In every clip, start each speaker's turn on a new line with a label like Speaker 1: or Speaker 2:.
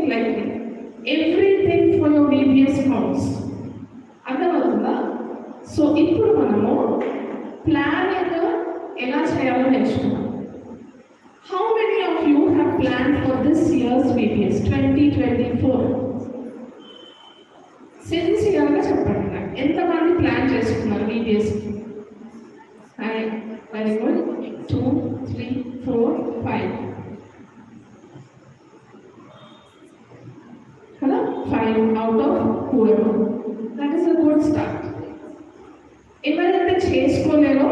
Speaker 1: anything lightly. Everything for your VBS counts. అర్థమవుతుందా? So ఇప్పుడు మనము ప్లానింగ్ ఎలా చేయాలో నేర్చుకున్నాం. How many of you have planned for this year's VBS 2024? సిన్సియర్గా చెప్పండి నాకు, ఎంతమంది ప్లాన్ చేసుకున్నారు VBS? Very good. 2, 3, 4, 5 కదా, 5 out of whoever. That is a good start. ఎవరైతే చేసుకోలేరో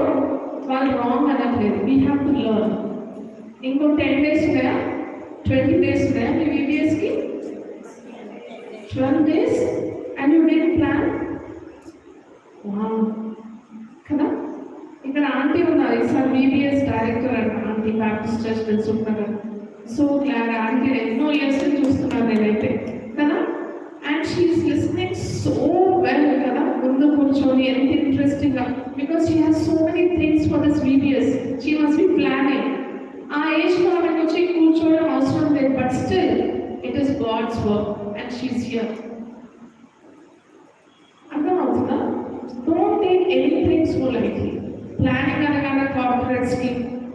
Speaker 1: వాళ్ళు రాంగ్ అనట్లేదు. We have to learn. ఇంకో 10 days ఉన్నాయా, 20 days ఉన్నాయా మీ VBSకి? 12 days and you didn't plan? Wow. కదా, ఇక్కడ ఆంటీ ఉన్నారు, ఈసారి VBS డైరెక్టర్ అంట, aunty Baptist church Dilsukhnagar. So glad, aunty ఎన్నో ఇయర్స్ చూస్తున్నాను నేనైతే కదా. And she's listening so well కదా, ముందు కూర్చొని ఎంత ఇంట్రెస్టింగ్గా, because she has so many things for this VBS. She must be planning. ఆ ఏజ్లో ఆమెకు వచ్చి కూర్చోవడం అవసరం లేదు, but still it is God's work and she's here. అర్థమవుతుందా? Don't take anything so lightly. Planning అనగానే కార్పొరేట్స్కి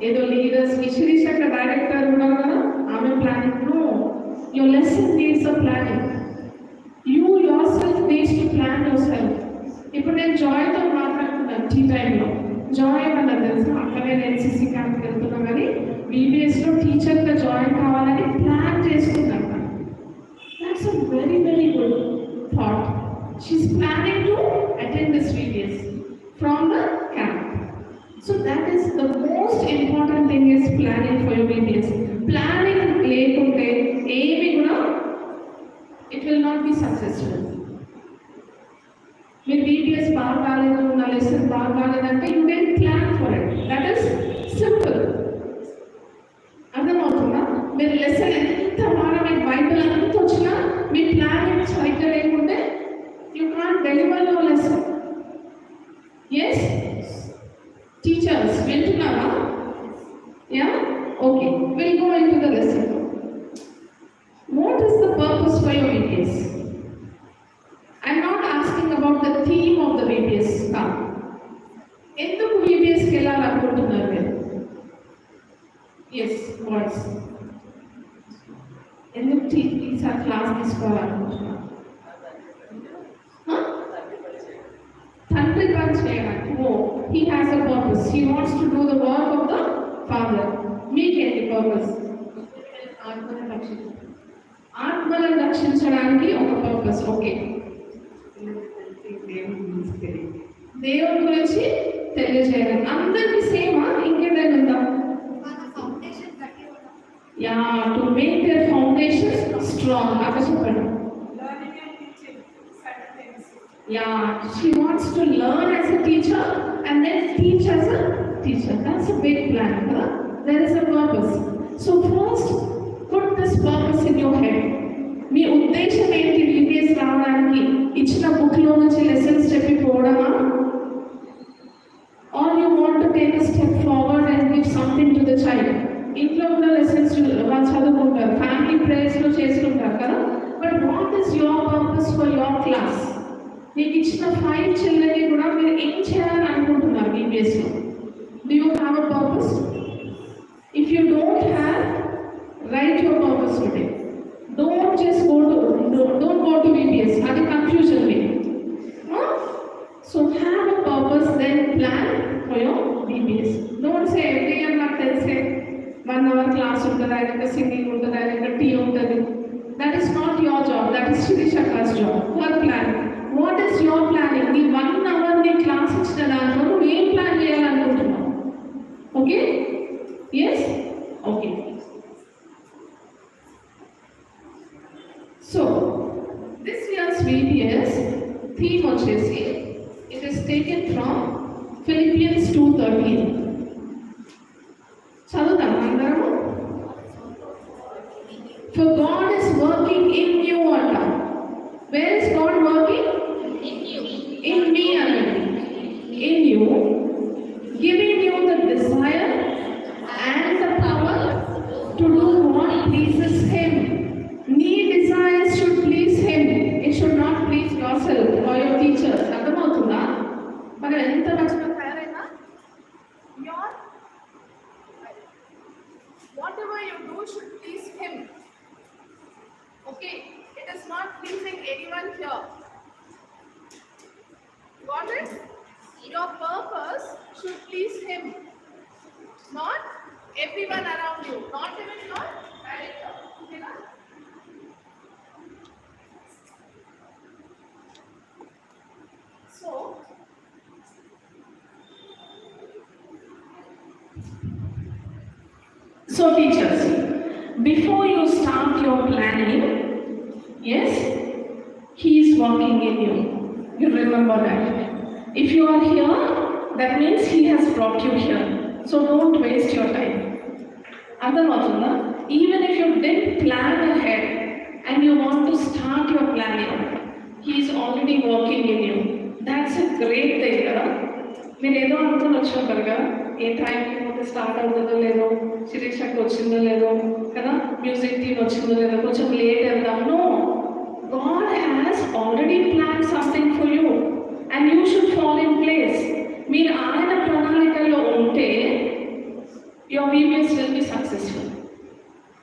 Speaker 1: ఏదో లీడర్స్కి, శిరీష్ అక్కడ డైరెక్టర్ ఉన్నారు కదా, ఆమె planning. No, your lesson needs a planning. You yourself needs to plan yourself. ఇప్పుడు నేను జాయ్తో మాట్లాడుతున్నాను టీ టైంలో. జాయ్ ఏమన్నా తెలుసా, అక్కడే నేను సిసి క్యాంప్కి వెళ్తున్నా కానీ VBSలో టీచర్గా జాయిన్ కావాలని ప్లాన్ చేసుకున్నాను. That's a very very good thought. She's planning to attend this VBS from the camp. So that is the most important thing, is planning for your VBS. Planning lekunte ఏమి కూడా it will not be successful. మీరు VBS బాగా కాలేదు, నా lesson బాగా కాలేదంటే you didn't plan for it. That is simple. అర్థమవుతుందా? మీరు lesson ఎంత బాగా, మీకు బైబిల్ అంత వచ్చినా మీ ప్లానింగ్ సరిగ్గా లేకుంటే you can't deliver your lesson. Yes? Teachers, వింటున్నారా? Yeah? Okay. We'll go into the lesson. What is the purpose for your VBS? I'm not asking about the theme of the VBS. ఎందుకు VBSకి వెళ్ళాలనుకుంటున్నారు మీరు? Yes, watts ఎందుకు ఈసారి class తీసుకోవాలనుకుంటున్నారు? తండ్రి పని చేయడానికి. ఓ, he has a purpose. He wants to do the work of the Father. మీకేంటి purpose? ఆత్మలను రక్షించడానికి ఒక పర్పస్. ఓకే, దేవుడి గురించి తెలియజేయాలి. అందరికీ సేమా, ఇంకేదైనా ఉందా? Yeah, to make their foundation strong. అక్కడ చెప్పండి. Yeah, she wants to learn as a teacher and then teach as a teacher. That's a big plan. Huh? There is a purpose. So first, put this purpose in your head. మీ ఉద్దేశం ఏంటి VBS రావడానికి? ఇచ్చిన బుక్లో నుంచి lessons చెప్పిపోవడమా? Or you want to take a step forward and give something to the child? ఇంట్లో ఉన్న lessons వాళ్ళు చదువుకుంటారు, ఫ్యామిలీ ప్రేయర్స్లో చేసుకుంటారు కదా. But what is your purpose for your class? మీకు ఇచ్చిన 5 చిల్డ్రన్ని కూడా మీరు ఏం చేయాలని అనుకుంటున్నారు VBSలో? Do you have a purpose? If you don't have, write your purpose today. Don't just go to VBS. అది confusion me. So have a purpose, then plan for your VBS. Don't say every year నాకు తెలిసే 1 hour class ఉంటుంది, ఆయన singing ఉంటుంది, ఆయన tea ఉంటుంది. That is not your job. That is Shirishaka's job. Her plan. What is your planning? నీ 1 hour నీ class ఇచ్చిన దాంట్లో నువ్వు ఏం ప్లాన్ చేయాలనుకుంటున్నావు? Okay? Yes? Okay. So this years VBS theme వచ్చేసి it is taken from Philippians 2:13. చదువుతాం అందరము. For God is working in you అంట. Where is God working? In you. In me already. In you, giving you the desire and the power to do what pleases Him. నీ desire Okay, it is not pleasing anyone here. Got it? Your purpose should please him, not everyone around you, not even your director. Okay, na? So teachers, before you start your planning, yes, he is working in you. You remember that. If you are here, that means he has brought you here. So don't waste your time. Even if you didn't plan ahead and you want to start your planning, he is already working in you. That's a great thing, కదా? మీరు ఏదో అనుకుని వచ్చినప్పుడు కదా, ఏ టైంకి పోతే start అవుతుందో లేదో, శిరీషకు వచ్చిందో లేదో కదా, మ్యూజిక్ టీమ్ వచ్చిందో లేదో, కొంచెం లేట్ వెళ్దాం. No, God has already planned something for you and you should fall in place. మీరు ఆయన ప్రణాళికలో ఉంటే your VBS will be successful.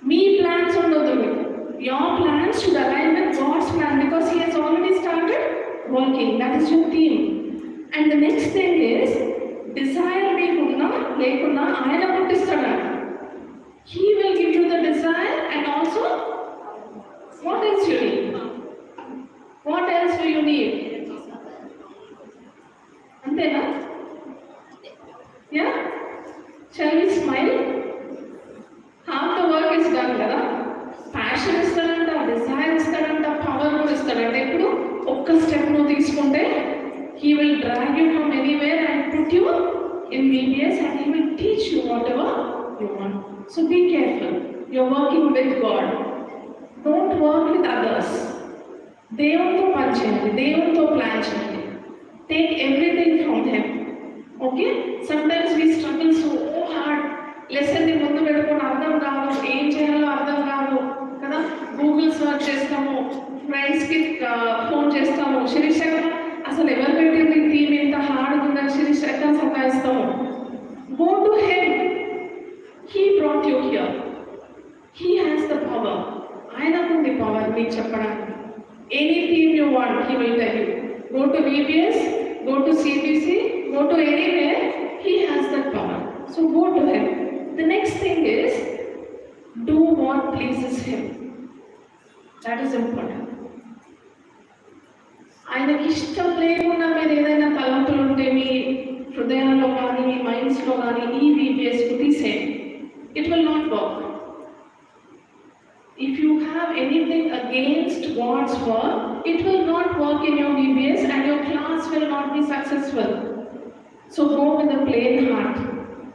Speaker 1: Me plans ఉండదు. Your plans should align with God's plan because he has already started working. That is your team. And the next thing is, desire లేకున్నా ఆయన పుట్టిస్తాడు. He will give you the desire and also what else you need? What else do you need? Antena? Yeah? Shall we smile? Half the work is done కదా. Passion ఇస్తాడంట, desire ఇస్తాడంట, power కూడా ఇస్తాడంట. ఇప్పుడు ఒక్క step నువ్వు తీసుకుంటే he will drag you from anywhere and put you in VBS and he will teach you whatever you want. So be careful. You're working with God. Don't work with others. దేవునితో పని చేయండి, దేవునితో plan చేయండి. Take everything from him. Okay? Sometimes we struggle so hard. Lesson ని ముందు పెట్టుకొని అర్థం కాదు, ఏం చేయాలో అర్థం కాదు కదా. గూగుల్ సర్చ్ చేస్తాము, ఫ్రెండ్స్కి ఫోన్ చేస్తాము, శిరీష అసలు ఎవరు పెట్టింది థీమ్ ఎంత హార్డ్ ఉందని శిరీష ఎట్లా సతాయిస్తాము. Go to him. He brought you here. He has the power. ఆయనకుంది పవర్ మీకు చెప్పడానికి. Any theme you want, he will tell you. Go to VBS, go to CBC, go to anywhere, he has that power. So go to him. The next thing is, do what pleases him. That is important. ఆయనకి ఇష్టం లేకుండా మీరు ఏదైనా తలంపులు ఉంటే మీ హృదయాల్లో కానీ మీ మైండ్స్లో కానీ ఈ VBSకు తీసేయండి. It will not work. If you have anything against God's work, it will not work in your VBS and your class will not be successful. So go with a plain heart,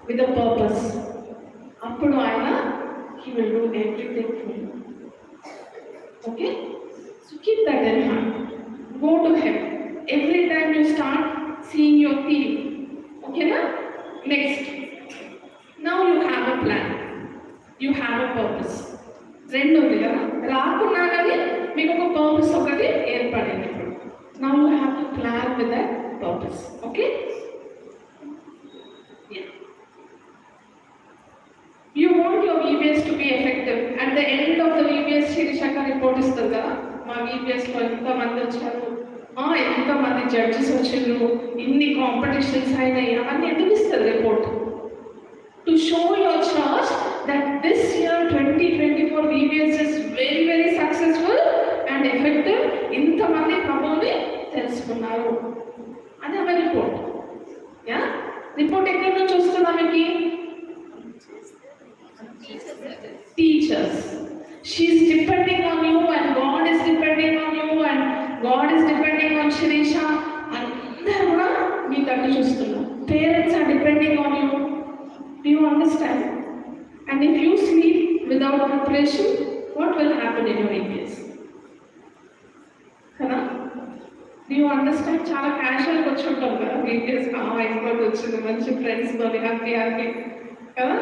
Speaker 1: with a purpose. Appudu ayana, he will do everything for you. Okay? So keep that in mind. Go to him. Every time you start seeing your theme. Okay na? Next. Now you have a plan. You have a purpose. రెండు ఉంది కదా, రాకున్నా కానీ మీకు ఒక purpose ఒకటి ఏర్పడింది. Now you have to plan with that purpose. Okay, you want your VBS to be effective. At the end of the VBS శిరీషక రిపోర్ట్ ఇస్తుంది కదా, మా VBSలో ఎంతమంది వచ్చారు, ఎంతమంది జడ్జెస్ వచ్చారు, ఇన్ని కాంపిటీషన్స్ అయినాయి, అవన్నీ ఎందుకు ఇస్తుంది report? To show your church that this year 2024 VBS is very very successful and effective. ఇంతమంది ప్రభువుని తెలుసుకున్నారు అని ఆమె రిపోర్ట్. యా, రిపోర్ట్ ఎక్కడి నుంచి వస్తుంది ఆమెకి? Teachers. She's depending on you and God is depending on you and God is depending on Shirisha. అందరూ కూడా మీ తట్టు చూస్తున్నారు. Parents are depending on you. Do you understand? And if you sleep without preparation, what will happen in your VBS? Kada? Do you understand? Chala casual గా వచ్చుంటాం కదా VBS. Expert వచ్చింది, మంచి friends తోని happy happy కదా.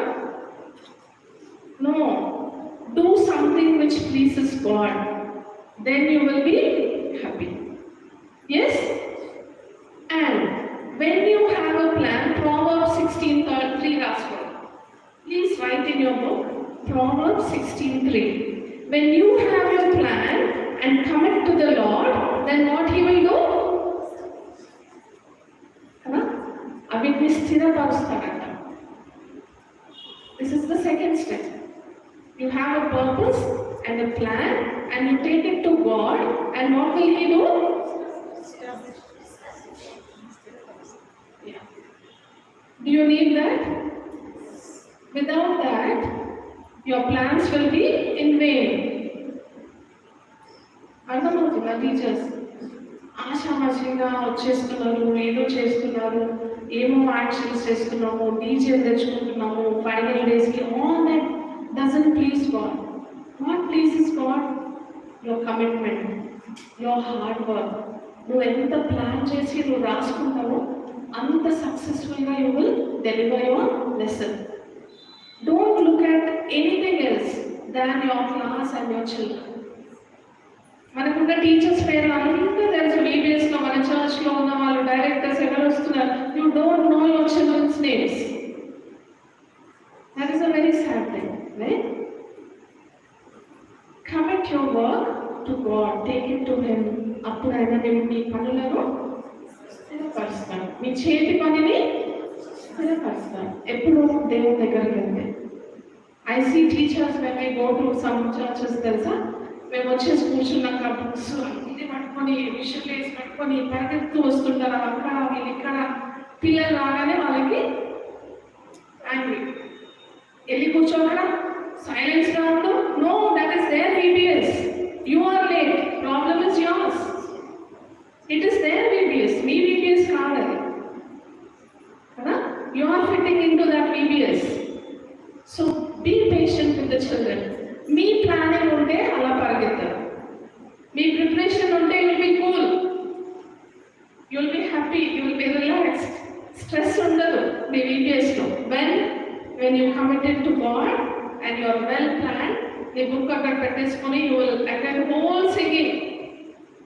Speaker 1: No, do something which pleases God. Then you will be happy. Yes? And when you have a plan, Proverbs 16:3 రాసుకోండి. Please write in your book, Proverbs 16:3. When you have your plan, it to God, and what will He do? Yeah. Do you need that? Without that, your plans will be in vain. అర్థమవుతుందా teachers? ఆశామాషిగా వచ్చేస్తున్నారు, ఏదో చేస్తున్నారు, ఏమో actions చేస్తున్నాము, DJ తెచ్చుకుంటున్నాము final డేస్కి. All that doesn't please God. What pleases God? Your commitment, your hard work. నువ్వు ఎంత plan చేసి నువ్వు రాసుకుంటావో అంత సక్సెస్ఫుల్గా you will deliver your lesson. Don't look at anything else than your class and your children. మనకున్న teachers పేర్లు అంతా తెలుసు. VBSలో మన చర్చ్లో ఉన్న వాళ్ళు డైరెక్టర్స్ ఎవరు వస్తున్నారు, you don't know your children's names. That is a very sad thing, right? Commit your work to God, take it to him. అప్పుడు ఆయన నేను మీ పనులను స్థిరపరుస్తాను, మీ చేతి పనిని స్థిరపరుస్తాను. ఎప్పుడు దేవుని దగ్గరికి వెళ్తే. I see teachers when we go to some churches, తెలుసా, మేము వచ్చేసి కూర్చున్నాక బుక్స్ అన్ని పట్టుకొని, విషయం వేసి పట్టుకొని పరిగెత్తు వస్తుంటారు. అక్కడ వీళ్ళు ఇక్కడ. పిల్లలు రాగానే వాళ్ళకి యాంగ్రీ. వెళ్ళి కూర్చోవడా, సైలెన్స్గా ఉండు. No, that is their VBS. You are late, problem is yours. It is their VBS, మీ VBS కాదు అది కదా. You are fitting in to that VBS. So be patient with the children. మీ ప్లానింగ్ ఉంటే అలా పరిగెత్తారు, మీ ప్రిపరేషన్ ఉంటే you will be cool, you will be happy, you will be relaxed. Stress ఉండదు మీ VBSలో. When you committed to God and you are well plan, నీ బుక్ అక్కడ పెట్టేసుకొని you will attend whole singing,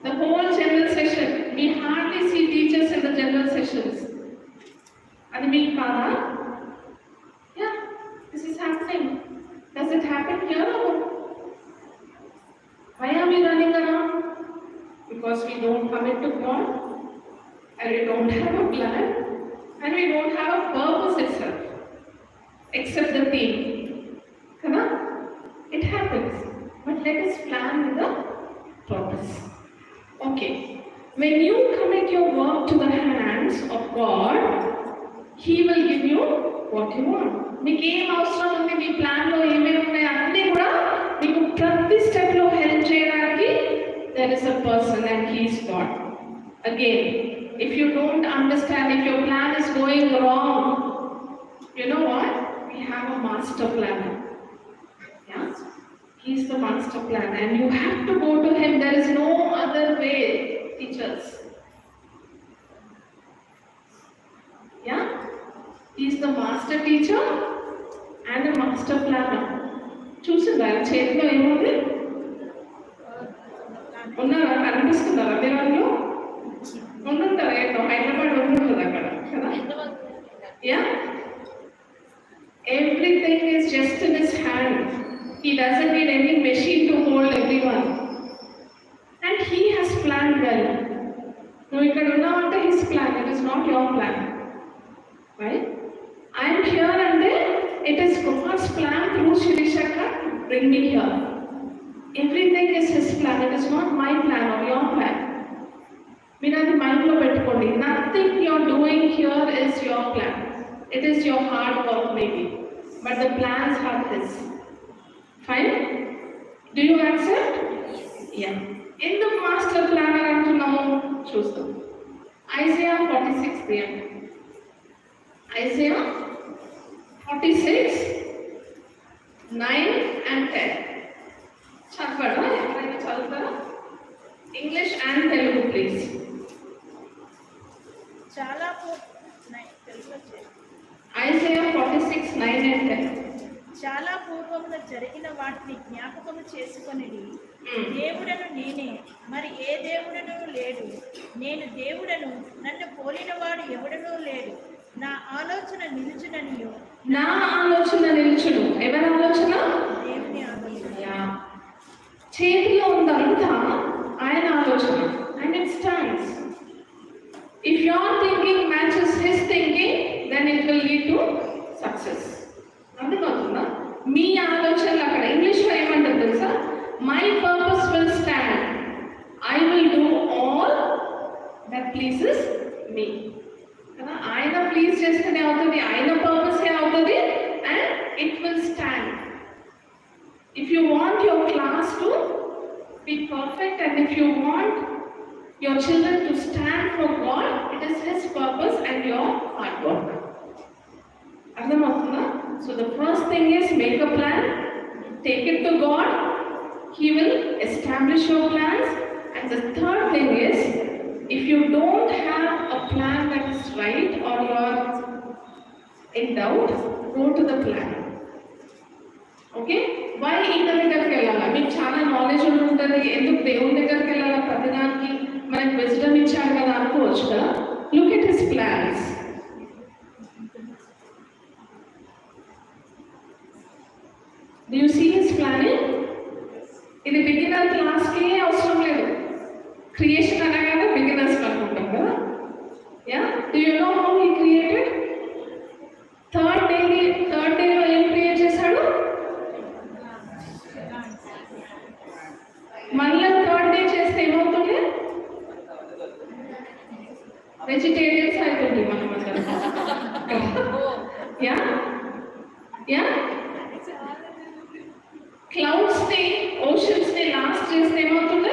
Speaker 1: the whole general session. మీ hardly see teachers in the general sessions. అది మీకు కాదా? Yeah, this is happening. Does it happen here or no? Why are we running around? Because we don't commit to God, and we don't have a plan, and we don't have a purpose itself, except the theme. Kada? It happens. But let us plan with a purpose. Okay. When you commit your work to the hands of God, He will give you what you want. మీకు ఏం అవసరం ఉంది, మీ ప్లాన్లో ఏమేమి ఉన్నాయి అన్నీ కూడా మీకు ప్రతి స్టెప్లో హెల్ప్ చేయడానికి there is a person and he is God. Again, if you don't understand, if your plan is going wrong, you know what, we have a master plan. He is the master plan and you have to go to him. There is no other way, teachers. Yeah? He is the master teacher and a master planner. చూసిందా చేతిలో ఏముంది? ఉన్నారా? కనిపిస్తున్నారా మీరు? అందులో ఉండుంటారా? ఏంటో హైదరాబాద్ ఉండుంటుంది అక్కడ కదా. Yeah, everything is just in his hand. He doesn't need any machine to hold everyone. And he has planned well. నువ్వు ఇక్కడ ఉన్నావంటే his plan, it is not your plan. Right? I am here and there, it is God's plan through Shirishaka to bring me here. Everything is his plan, it is not my plan or your plan. మీరు అది మైండ్లో పెట్టుకోండి. Nothing you are doing here is your plan. It is your hard work maybe, but the plans are his. Fine? Do you accept? Yeah. In the master plan అంటున్నాము, చూస్తాం. Isaiah 46 తీయండి. Isaiah 46, 9 and 10. చదవడా? ఎవరైనా చదువుతారా? English and Telugu please.
Speaker 2: చాలా
Speaker 1: Isaiah 46, 9 and 10.
Speaker 2: చాలా పూర్వమున జరిగిన వాటిని జ్ఞాపకము చేసుకొనిడి. దేవుడను నేనే, మరి ఏ దేవుడను లేడు. నేను దేవుడను, నన్ను పోలినవాడు ఎవడనూ లేడు. నా ఆలోచన నిలుచుననియు.
Speaker 1: నా ఆలోచన నిలుచును. ఎవరి ఆలోచన?
Speaker 2: దేవుని ఆలోచన.
Speaker 1: చేతిలో ఉందంతా ఆయన ఆలోచన. And it stands. If your thinking matches his thinking, then it will lead to success. అర్థమవుతుందా? మీ ఆలోచనలు అక్కడ ఇంగ్లీష్లో ఏమంటారు తెలుసా? My purpose will stand. be perfect, and if you want your children to stand for God, it is His purpose and your hard work. So the first thing is make a plan, take it to God, He will establish your plans. And the third thing is, if you don't have a plan that is right or you are in doubt, go to the plan. Okay why ఈయన దగ్గరికి వెళ్ళాలా మీకు చాలా knowledge ఉంటుంది ఎందుకు దేవుని దగ్గరికి వెళ్ళాలా ప్రతిదానికి మనకు విజ్డమ్ ఇచ్చాడు కదా అనుకోవచ్చు కదా look at his plans Do you see his planning? ఇది బిగినర్ క్లాస్కి అవసరం లేదు క్రియేషన్ అనగానే బిగినర్స్ అనుకుంటాం కదా yeah do you know how he created third డేలో ఏం క్రియేట్ చేశాడు మళ్ళీ థర్డ్ డే చేస్తే ఏమవుతుంది వెజిటేరియన్స్ అయిపోతుంది మనం యా యా క్లౌడ్స్ ని ఓషన్స్ ని లాస్ట్ చేస్తే ఏమవుతుంది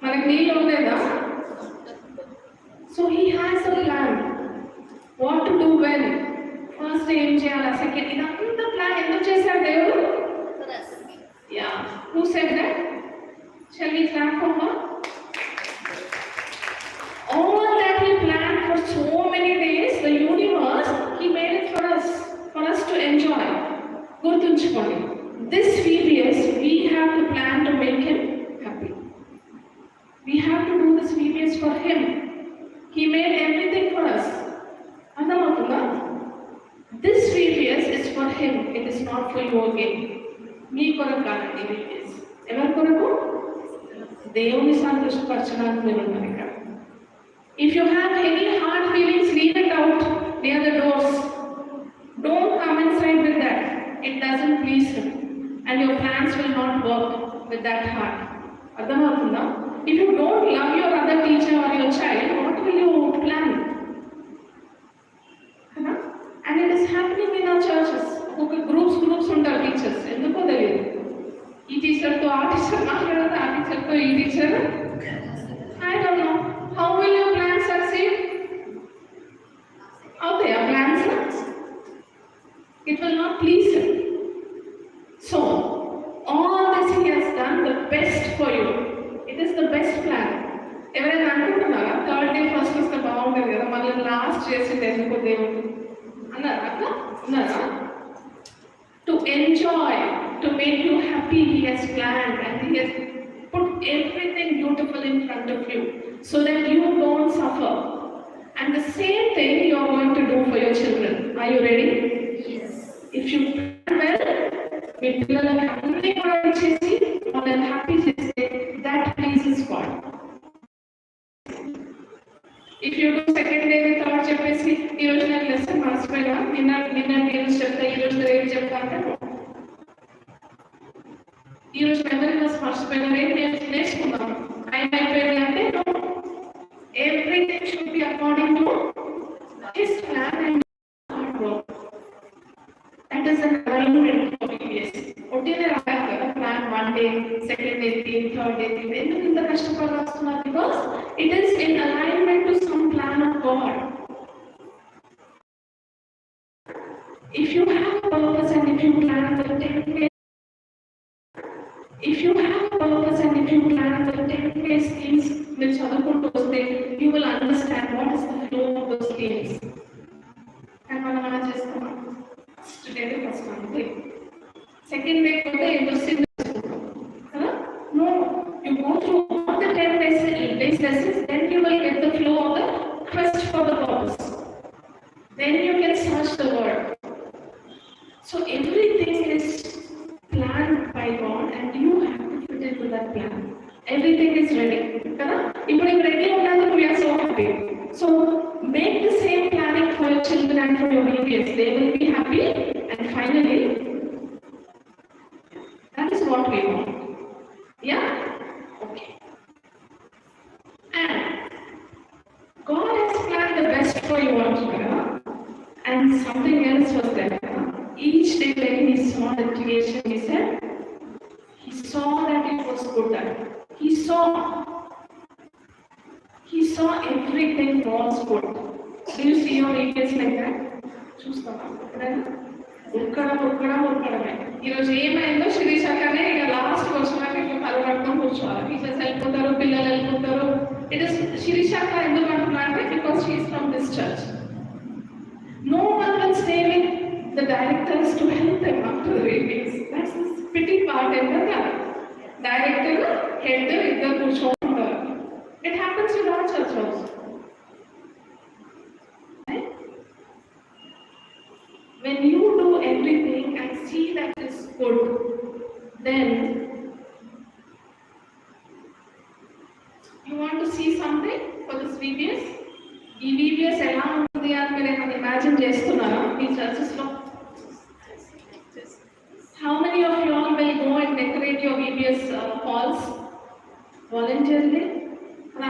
Speaker 1: మనకి నీళ్ళు ఉండేదా so he has a plan what to do when first ఏం చేయాలి సెకండ్ ఇదంతా ప్లాన్ ఎందుకు చేశాడు దేవుడు yeah who said that shall we clap for her all that he planned for so many days the universe he made it for us to enjoy గుర్తుంచుకోండి this VBS we have to plan to make him happy we have to do this VBS for him he made everything for us అర్థమవుతుందా this VBS is for him it is not for you again మీ కొరకు కాదండి VBS ఎవరి కొరకు దేవుని సంతోషపరచడానికి మీరు ఉన్నారు ఇక్కడ if you have any hard feelings leave it out near the doors don't come inside with that it doesn't please him and your plans will not work with that heart అర్థమవుతుందా if you don't love your other teacher or your child what will you plan and it is happening in our churches ఒక groups ఉంటారు teachers ఎందుకో తెలియదు ఈ టీచర్తో ఆ teacher మాట్లాడదు ఆ టీచర్తో ఈ teacher I don't know how will your plans succeed okay your plans it will not please him so all this he has done the best for you it is the best plan ఎవరైనా అనుకుంటున్నారా third day first వస్తే బాగుంటుంది కదా మళ్ళీ last చేసింది ఎందుకు దేవుడు అన్నారా అట్లా ఉన్నారా to enjoy to make you happy he has planned and he has put everything beautiful in front of you so that you don't suffer and the same thing you are going to do for your children are you ready yes if you plan well మీ పిల్లలకి అన్ని కూడా ఇచ్చేసి వాళ్ళని happy చేస్తే that pleases God if you do second day third చెప్పేసి ఈ రోజు నేను లెసన్ మర్చిపోయినా నిన్న నేను చెప్తా ఈ రోజు రేపు చెప్తా అంటే ఈ రోజు మెమరీ వర్స్ మర్చిపోయినా రేపు నేను నేర్చుకున్నాను టైం అయిపోయింది అంటే everything should be according to his plan and hard work that is an alignment for VBS ఒట్టినే రాయాలి కదా plan 1 day second day third day ఎందుకు ఇంత కష్టపడి రాస్తున్నారు because it is in alignment to some plan of God if you have a purpose and if you plan for 10 days if you have a purpose and if you plan for 10 days things మీరు చదువుకుంటూ వస్తే you will understand what is the flow of those games and మనం అలా చేస్తామా today first one second day పోతే ఏదో కదా no you go through all the 10 days lessons then you will get the flow of the quest for the purpose then you can search the word so everything is planned by God and you have to fit into that plan everything is ready kada ఇప్పుడు ఇంక ready ఉన్నందుకు we are so happy so make the same planning for your children and for your VBS they will be happy and finally that is what we want yeah okay and God has planned the best for you all and something else was there each day when he saw the creation he said good at. He saw everything was good. Do you see your VBS like that? చూస్తావా ఎప్పుడైనా? ఉరకడమే. ఈరోజు ఏమైందో శిరీష్ అక్కనే ఇక last వచ్చినాక ఇట్లా కలవడుకొని కూర్చోవాలి. Teachers వెళ్ళిపోతారు, పిల్లలు వెళ్ళిపోతారు. ఇట్ ఇస్ శిరీష్ అక్క ఎందుకు అంటున్నా అంటే because she's from this church. No one will stay with the directors to help them after the VBS. That's the pity part ఏంటంటే డైరెక్టర్ హెడ్ ఇద్దరు కూర్చోంటారు. It happens in our church also. Right? When you do everything and see that is good, then you want to see something for this VBS? ఈ VBS ఎలా ఉంటుంది అని మీరు ఏమైనా imagine చేస్తున్నారా మీ చర్చెస్లో? How many of you all will go and decorate your VBS halls voluntarily?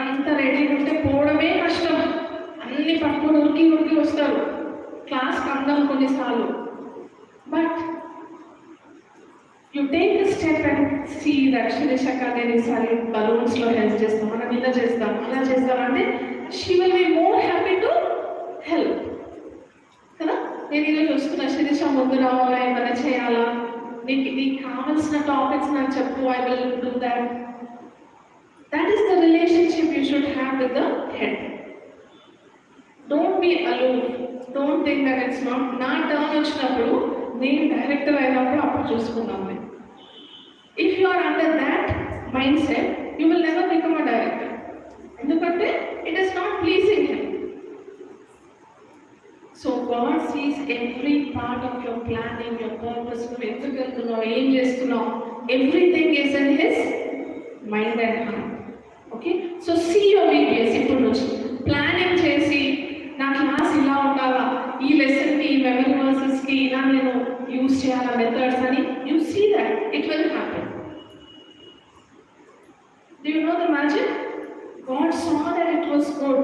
Speaker 1: అంత ready ఉంటే పోవడమే కష్టం. అన్ని పట్టుకొని ఉరికి వస్తారు. క్లాస్కి అందం కొన్నిసార్లు. But you take the step and see that శిరీషక్క నేను ఈసారి బలూన్స్లో హెల్ప్ చేస్తాం, మనం ఇలా చేస్తాం అలా చేస్తాం అంటే she will be more happy to help కదా. నేను ఈరోజు వస్తున్నా, శిరీష ముందు రావాలా, ఏమైనా చేయాలా, నీకు కావాల్సిన టాపిక్స్ నాకు చెప్పు, I will do that. That is the relationship you should have with the head. Don't be aloof. Don't think that it's not. నా టర్న్ వచ్చినప్పుడు నేను డైరెక్టర్ అయినప్పుడు అప్పుడు చూసుకున్నాను. If you are under that mindset, you will never become a director. ఎందుకంటే it is not pleasing him. So God sees every part of your planning, your purpose, నువ్వు ఎందుకు వెళ్తున్నావు, ఏం చేస్తున్నావు, everything is in his mind and heart. Okay, so see your VBS ఇప్పుడు నుంచి planning చేసి నా క్లాస్ ఇలా ఉండాలా, ఈ లెసన్కి ఈ మెమరీ వర్సెస్కి ఇలా నేను యూజ్ చేయాలా మెథడ్స్ అని. You see that it will happen. Do you know the magic? God saw that it was good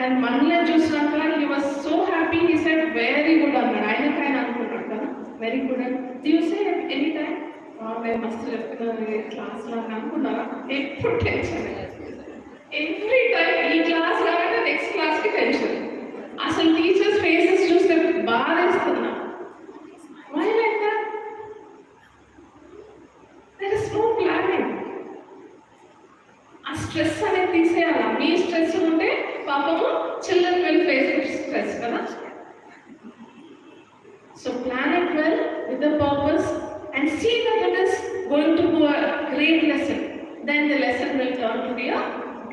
Speaker 1: and మనల్ని చూసినాక he was so happy, he said very good అన్నాడు. ఆయన అనుకున్నాడు కదా వెరీ గుడ్ అని. Do you say any time మేము మస్తు చెప్తున్నాను క్లాస్లో అని అనుకున్నారా? ఎప్పుడు టెన్షన్, ఎవ్రీ టైం ఈ క్లాస్ కావాలంటే నెక్స్ట్ క్లాస్కి టెన్షన్. అసలు టీచర్స్ ఫేసెస్ చూస్తే బాధేస్తున్నా. Why like that? There is no planning. ఆ స్ట్రెస్ అనేది తీసేయాలా. మీ స్ట్రెస్ ఉంటే పాపము చిల్డ్రన్ విల్ ఫేస్ స్ట్రెస్ కదా. So plan it well with the purpose and see that it is going to be a great lesson. Then the lesson will turn to be a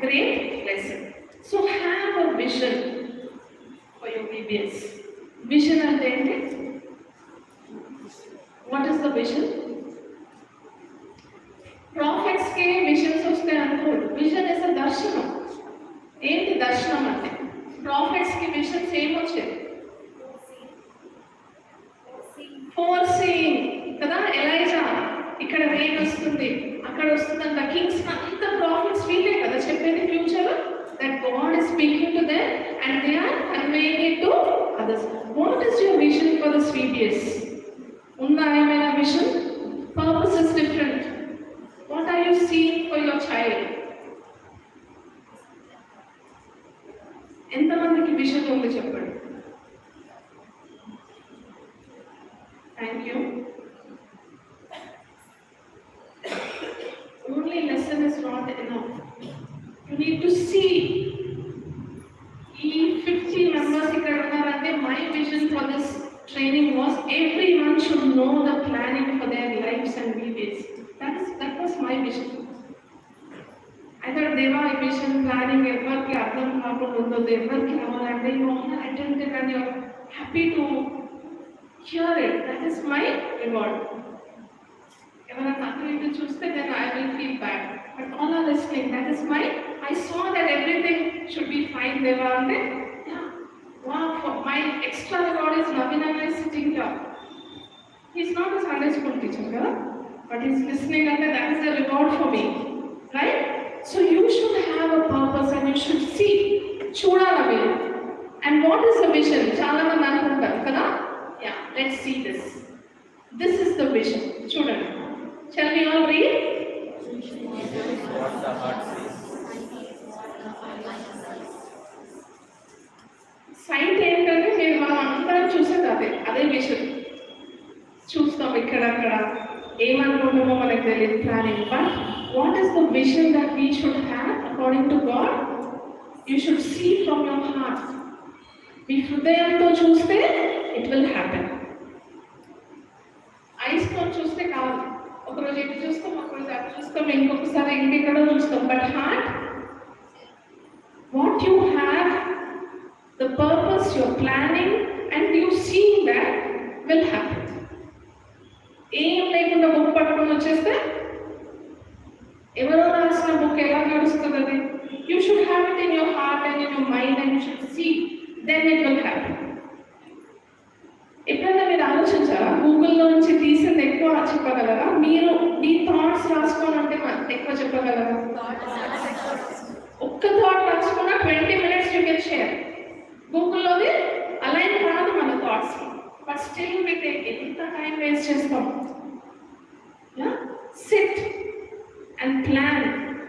Speaker 1: great lesson. So have a vision for your VBS. Vision and ante. What is the vision? Prophets ke visions vaste anko. Vision is a darshanam. Enti darshanam ante. Prophets ki visions em vache. Foreseeing కదా. Elijah ఇక్కడ rain వస్తుంది, అక్కడ వస్తుందంట. Kings అంత prophets వీళ్ళే కదా చెప్పేది future. That God is speaking to them and they are conveying it to others. What is your vision for this VBS? ఉందా ఏమైనా vision? Purpose is different. What are you seeing for your child? ఎంతమందికి vision ఉంది చెప్పండి. Thank you. Only lesson is not enough. You need to see. ఈ 50 members ఇక్కడ ఉన్నారంటే my vision for this training was everyone should know the planning for their lives and VBS. That was my vision. I thought Deva vision planning ఎవరికి అర్థం కాకుండా ఉండదు, ఎవరికి రావాలంటే you all attended and you are happy to hear it. That is my reward. ఎవరైనా అటు చూస్తే then I will feel bad. But all are listening. That is my. I saw that everything should be fine. They were on there. Yeah. Wow. For my extra reward is Navina is sitting here. He's not a Sunday school teacher, yeah? But he's listening and that is the reward for me. Right? So you should have a purpose and you should see. Chudalavi. And what is the vision? Chala mandi anukuntaru kada? Yeah. Let's see this. This is the vision. Chudandi. Shall we all read?
Speaker 3: what the heart says.
Speaker 1: Sight ఏంటంటే మనం అందరం చూసేది అదే విషయం చూస్తాం ఇక్కడక్కడ ఏమనుకుంటామో మనకు తెలియదు planning but what is the vision that we should have according to God you should see from your heart మీ హృదయంతో చూస్తే ఇట్ విల్ హ్యాపెన్ ఐస్తో చూస్తే కాదు ఒకరోజు ఇటు చూస్తాం ఒకరోజు అటు చూస్తాం ఇంకొకసారి ఇంకెక్కడో చూస్తాం but heart what you have the purpose you're planning and you see that will happen ఏం లేకుండా బుక్ పట్టుకొని వచ్చేస్తే ఎవరో రాసిన బుక్ ఎలా నడుస్తుంది అది you should have it in your heart and in your mind and you should see then it will happen ఎప్పుడైనా మీరు ఆలోచించారా గూగుల్లో నుంచి తీసింది ఎక్కువ చెప్పగలరా మీరు మీ థాట్స్ రాసుకోవాలంటే ఎక్కువ చెప్పగలరా ఒక్క థాట్ రాసుకున్నా 20 minutes యూ కెన్ షేర్ గూగుల్లోది అలైన్ కాదు మన thoughts but still we take ఎంత టైం వేస్ట్ చేస్తాం sit and plan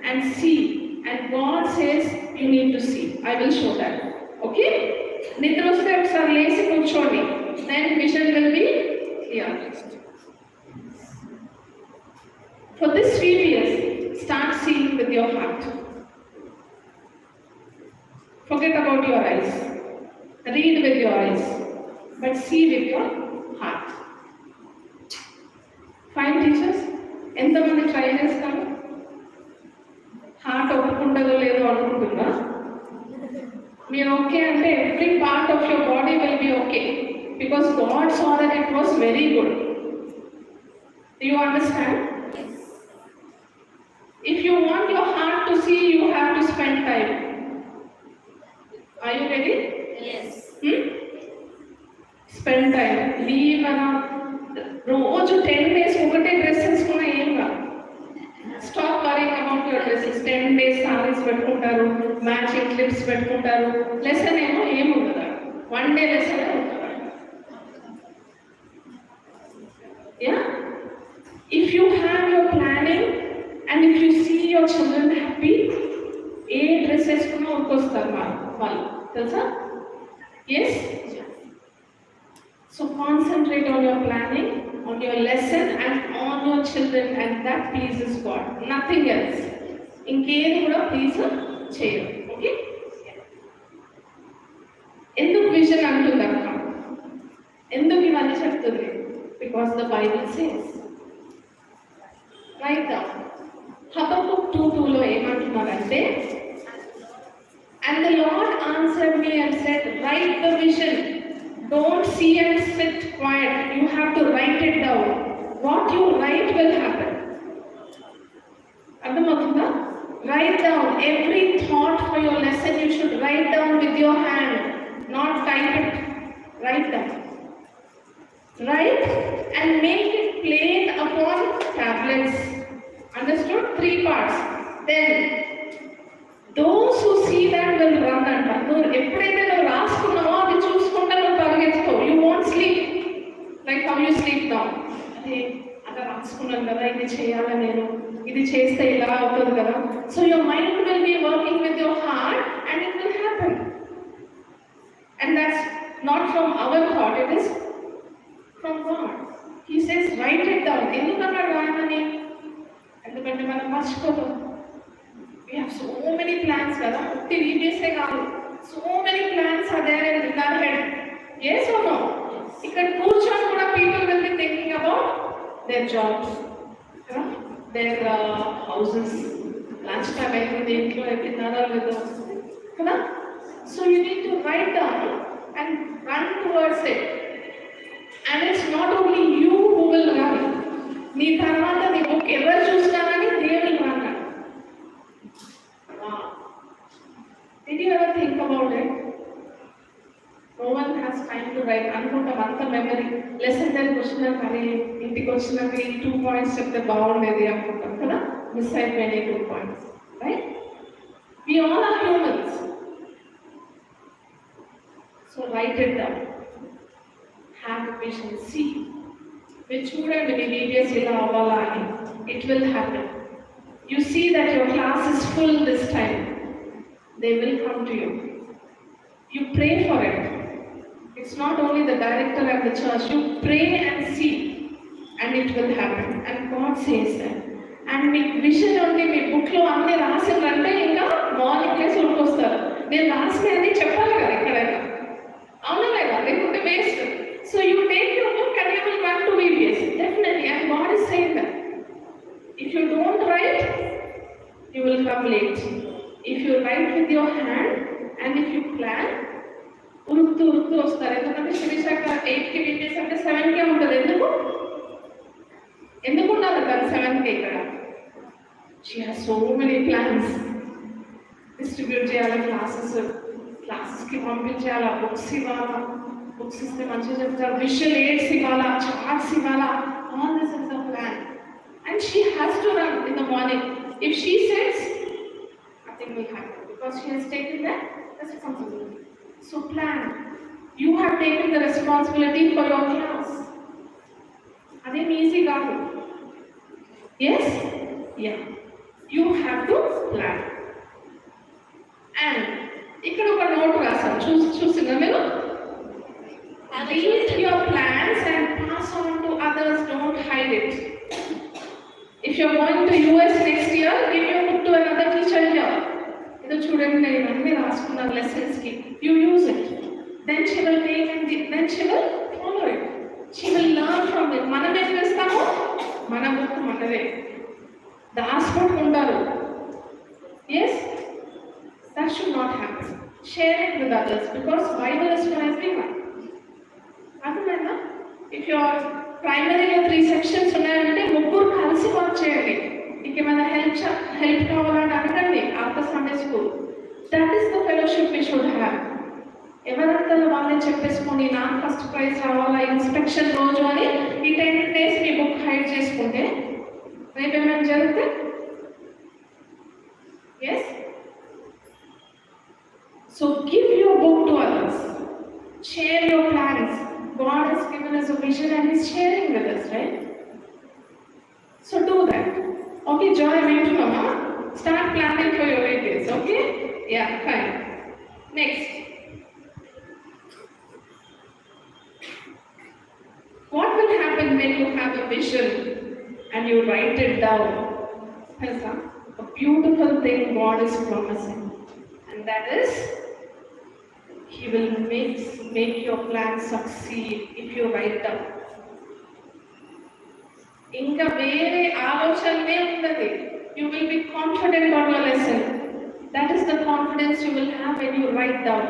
Speaker 1: and see and God says you need to see I will show that okay నిద్ర వస్తే ఒకసారి లేచి కూర్చోండి then vision will be clear for this VBS start seeing with your heart forget about your eyes. Read with your eyes, but see with your heart. Fine teachers, ఎంతమంది try చేస్తారు heart ఒప్పుకుంటుందో లేదో అనుకుంటుందా మీరు ఓకే అంటే every part of your body will be okay because God saw that it was very good do you understand if you want your heart to see you have to spend time. Are you ready?
Speaker 2: Yes.
Speaker 1: Spend time. Leave around. రోజు 10 days ఒకటే dress వేసుకున్నా ఏం కాదు. Stop worrying about your dresses. 10 days sarees పెట్టుకుంటారు, matching clips పెట్టుకుంటారు. Lesson ఏమో ఏముండదు. 1 day lesson ఉంటుంది. Yeah? If you have your planning and if you see your children happy, ఏ డ్రెస్ వేసుకున్నా ఉరికొస్తారు వాళ్ళు తెలుసా yes so concentrate on your planning on your lesson and on your children and that pleases God nothing else ఇంకేది కూడా please చేయరు okay ఎందుకు vision అంటుంది అక్క ఎందుకు ఇవన్నీ చెప్తుంది because the Bible says write down Habakkuk 2:2లో ఏమంటున్నారంటే and the Lord answered me and said, write the vision. Don't see and sit quiet. You have to write it down. What you write will happen. Adhamatunda? Write down every thought for your lesson. You should write down with your hand, not type it. Write down. Write and make it plain upon tablets. Understood? 3 parts. Then those who see that will run and run. నువ్వు ఎప్పుడైతే నువ్వు రాసుకున్నావో అది చూసుకుంటా నువ్వు పరిగెత్తుకో you want sleep like how you sleep now అదే అలా రాసుకున్నాను కదా ఇది చేయాలి నేను ఇది చేస్తే ఇలా అవుతుంది కదా so your mind will be working with your heart and it will happen and that's not from our thought it is from God he says write it down ఎందుకన్నాడు రాయమని ఎందుకంటే మనం మర్చిపోతాం. We have so many plans, kada. Utti VBS se kaadu. So many plans are there in our head. Yes or no? Ikkada kurchoni kuda people will be thinking about their jobs, their houses. Lunch time ayindi intlo eppinara ledo, kada. So you need to write down and run towards it. And it's not only you who will run. Nee tarvata nee book ever chusna gani they will run. Did you ever think about it? No one has time to write. Anukunta vanta memory. Lesson then question kare intiki vachinaka 2 points chepte baagundedi anukuntam kada miss ayipayani 2 points, right? We all are humans. So write it down. Have a vision. See. Which chudandi VBS ila avvala ani. It will happen. You see that your class is full this time, they will come to you. You pray for it. It's not only the director at the church. You pray and see, and it will happen. And God says that. And మీ విషయం ఉండి మీ బుక్లో అన్నీ రాసిందంటే ఇంకా morning లేసి ఉరికొస్తారు. నేను రాసినవి చెప్పాలి కదా ఎక్కడైనా, అవునా లేదా? లేకుంటే waste. So you take your book and you will run to VBS definitely. And God is saying that if you don't write, you will come late. If you write with your hand and if you plan, ఉరుకుతూ వస్తారు. ఎందుకంటే శ్రీశాఖ 8కి VBS అంటే 7కే ఉంటుంది. ఎందుకు ఉండాలి కదా 7కి ఇక్కడ? She has so many plans. Distribute చేయాలి, క్లాసెస్కి పంపించాలా, బుక్స్ ఇవ్వాలా, బుక్స్ ఇస్తే మంచిగా చెప్తారు, విజువల్ ఎయిడ్స్ ఇవ్వాలా, చార్ట్స్ ఇవ్వాలా. All this is the plan. And she has to run in the morning. If she sets, nothing will happen because she has taken that responsibility. So plan. You have taken the responsibility for your class. Adem easy kaadu. Yes? Yeah. You have to plan. And ikkada oka note rasam. Chusina meeru. Read your plans and pass on to others. Don't hide it. If you are going to US next year, give your book to another teacher here. Ido chudandi nenu anni raskunnanu lessons ki. You use it. Then she will take and then she will follow it. She will learn from it. Manam em chestamo, mana book manade. Daaspotu untaru. Yes? That should not happen. Share it with others because Bible is for everyone. Adamana? If you are primarily 3 sections ఉన్నాయంటే ముగ్గురు కలిసి work చేయండి. ఇంకేమైనా help కావాలని అడగండి after Sunday school. That is the fellowship we should have. ఎవరంతా వాళ్ళే చెప్పేసుకొని నాకు ఫస్ట్ ప్రైజ్ రావాలా ఇన్స్పెక్షన్ రోజు అని ఈ 10 days మీ బుక్ హైడ్ చేసుకుంటే రేపు ఏమైనా జరిగితే? Yes. So give your book to others. Share your plans. God has given us a vision and He's sharing with us, right? So do that. Okay, Joy, wait to come. Start planning for your VBS, okay? Yeah, fine. Next. What will happen when you have a vision and you write it down? There's a beautiful thing God is promising, and that is He will make your plan succeed if you write down. Inga vere aalochanne undadi. You will be confident on your lesson. That is the confidence you will have when you write down.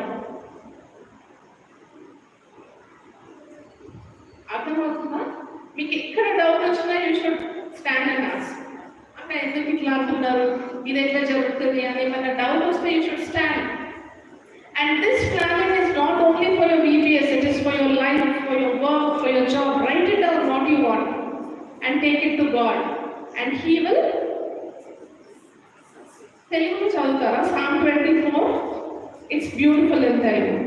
Speaker 1: అర్థమవుతుందా? మీకు ఎక్కడ doubt వచ్చినా you should stand and ask. అక్కడ ఎందుకు ఇట్లా అంటున్నారు, ఇది ఎట్లా జరుగుతుంది అని ఏమైనా డౌట్ వస్తే you should stand. And this planning is not only for your VBS, it is for your life, for your work, for your job. Write it down what you want and take it to God. And He will. Telugu chadutara Psalm 24. It's beautiful in Telugu.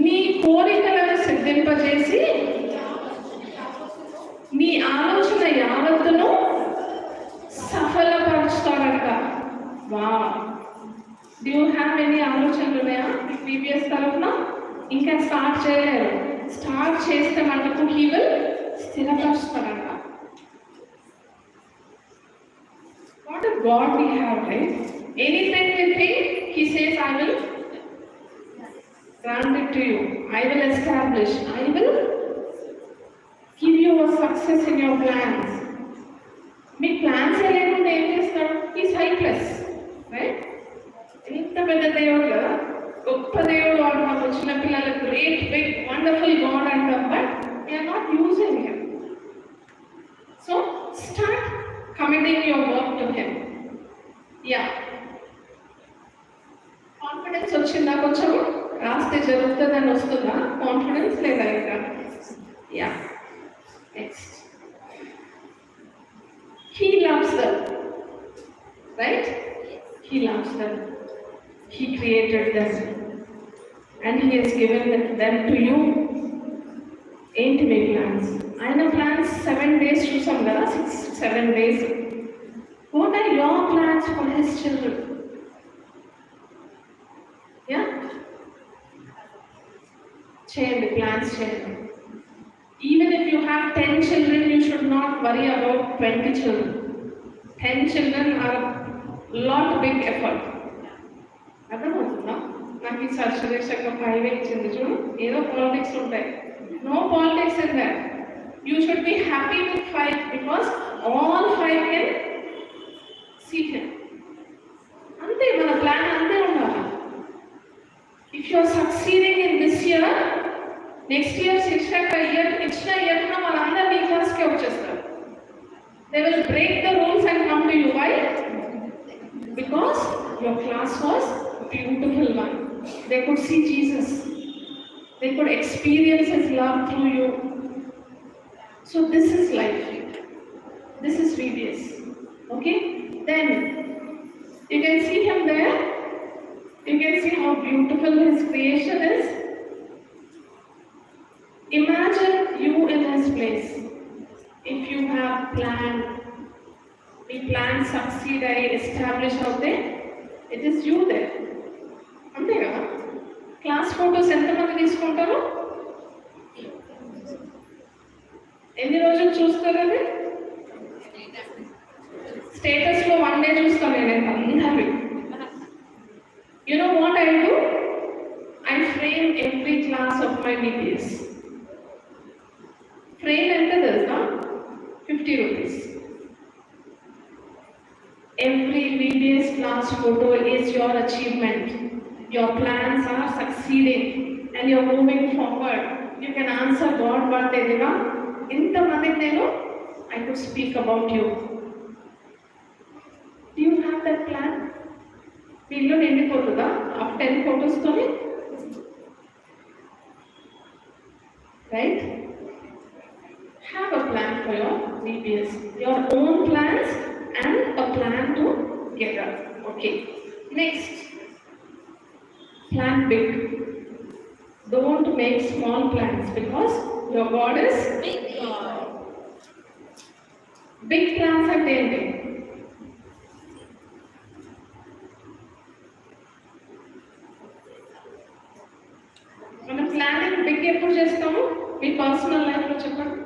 Speaker 1: నీ కోరికలను సిద్ధింపజేసి నీ ఆలోచన యావత్తును సఫలపరుస్తాడంట. Wow. Do you have any ఆలోచనలు ఉన్నాయా VBS తరఫున? ఇంకా start చేయలేరు. స్టార్ట్ చేస్తే మనకు He will స్థిరపరుస్తాడంట. What a God we have, right? Anything we think, He says, I will grant it to you. I will establish. I will give you a success in your plans. Me plans లేకుండా ఏం చేస్తాడు? He's helpless, right? ఎంత పెద్ద దేవుడు కదా, గొప్ప దేవుడు అంటాం, చిన్న పిల్లల గ్రేట్ బిగ్ వండర్ఫుల్ గాడ్ అంటాం, but they are not using him. So start committing your work to him. Yeah, confidence వచ్చిందా? కొంచెం రాస్తే జరుగుతుందని వస్తుందా కాన్ఫిడెన్స్? లేదా ఇంకా? Yeah, next. He loves them, right? He loves them. He created them and He has given them to you. ఏంటి మీ plans? ఆయన plans 7 days చూసాం కదా, 6-7 days. What are your plans for his children? Yeah? చేయండి, plans చేయండి. Even if you have 10 children, you should not worry about 20 children. 10 children are a lot big effort. అర్థమవుతుందా? నాకు ఈ సర్చరేషక 5 ఇచ్చింది చూడు, ఏదో పాలిటిక్స్ ఉంటాయి. No politics in that. You should be happy with 5 because all 5 can see him. అంతే, మన plan అంతే ఉండాలి. If you are succeeding in this year, next year శిక్షక ఇచ్చిన ఇయర్లో వాళ్ళందరూ నీ క్లాస్కే వచ్చేస్తారు. They will break the rules and come to you. Why? Because your class was a beautiful one. They could see Jesus. They could experience His love through you. So this is life. This is VBS. Okay? Then you can see him there. You can see how beautiful his creation is. Imagine you in his place. If you have planned, the plan succeed, I establish out there, it is you there. అంతే కదా? Class photos ఎంతమంది తీసుకుంటారు? ఎన్ని రోజులు చూస్తారు? అది స్టేటస్లో 1 day చూస్తాను నేను అందరివి. You know what I do? I frame every class of my VBS. Frame ఎంత తెలుసా? 50 rupees. Every VBS class photo is your achievement. Your plans are succeeding and you're moving forward. You can answer God one day, Deva. ఇంతమందికి నేను I could speak about you. Do you have that plan? మీ ఇల్లు నిండిపోతుందా ఆ 10 ఫోటోస్తోని? Right? Have a plan for your VBS. Your own plans and a plan to get up. Okay. Next. Plan big. Don't make small plans because your God is big. Big plans are ఏంటి? మనం planning big ఎప్పుడు చేస్తాము? మీ personal లైఫ్లో చెప్పండి.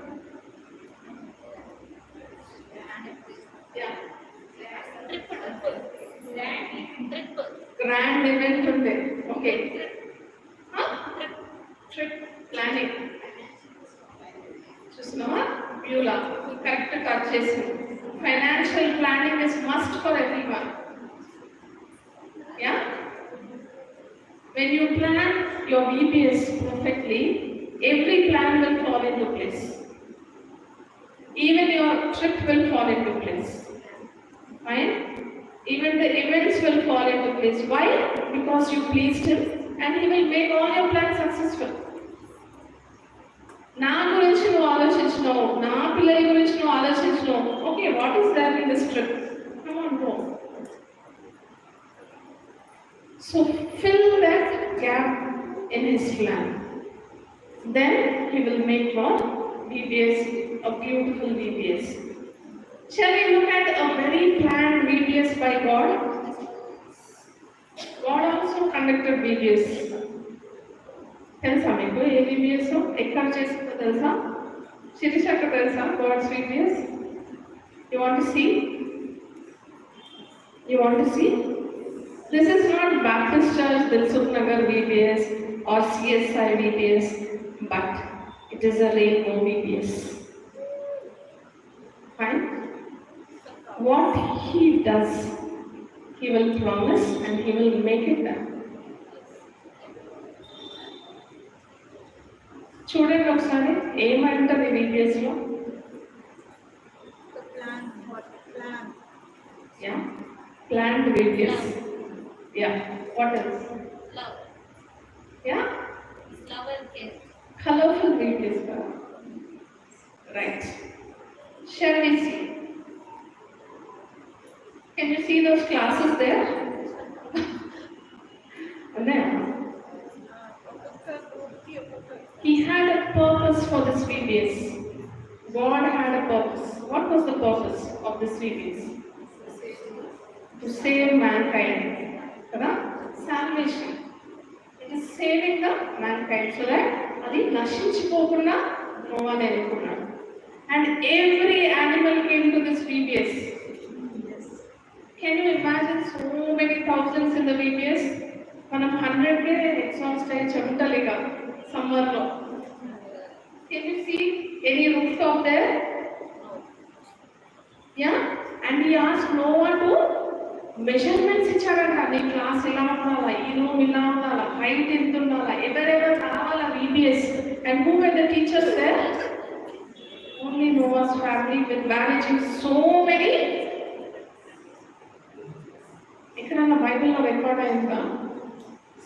Speaker 1: Grand event ఉంటే okay, trip planning చూస్తున్నావా? వ్యూలా correct cut చేసి. Financial planning is must for everyone. Yeah, when you plan your VBS perfectly, every plan will fall into place. Even your trip will fall into place. Fine? Even the events will fall into place. Why? Because you pleased Him and He will make all your plans successful. నా గురించి నువ్వు ఆలోచించినావు, నా పిల్లల గురించి నువ్వు ఆలోచించినావు. Okay, what is that in this trip? Come on, go. So fill that gap in His plan. Then He will make your VBS a beautiful VBS. Shall we look at a very planned VBS by God? God also conducted VBS. తెలుసా మీకు ఏ VBS ఎక్కడ చేసిందో తెలుసా? శిరీషక్క తెలుసా God's VBS? You want to see? You want to see? This is not Baptist Church Dilsukhnagar VBS or CSI VBS, but it is a rainbow VBS. Fine? What He does, He will promise and He will make it done. చూడండి ఒకసారి ఏమంటుంది VBSలో? Yeah, planned VBS. Yeah, what else?
Speaker 3: Love.
Speaker 1: Yeah?
Speaker 3: Love and care.
Speaker 1: Colorful VBS. Right. Shall we see? Can you see those classes there? There. He had a purpose for this VBS. God had a purpose. What was the purpose of this VBS? To save mankind. Kada? Salvation. It is saving the mankind so that అది నశించిపోకుండా నోవాని ఎన్నుకున్నాడు. And every animal came to this VBS. Can you imagine so many thousands in the VBS? మనం 100 exams అయ్యి చెమటలేక సమ్మర్లో. Can you see any rooftop there? Yeah? And he asked Noah to measurements ఇచ్చారంట. నీ class ఇలా ఉండాలా, ఈ room ఇలా ఉండాలా, హైట్ ఎంత ఉండాలా, ఎవరెవరు రావాలా VBS. And who were the teachers there? Only Noah's family with managing so many. ఎక్కడన్నా బైబిల్లో రికార్డ్ అయిందా?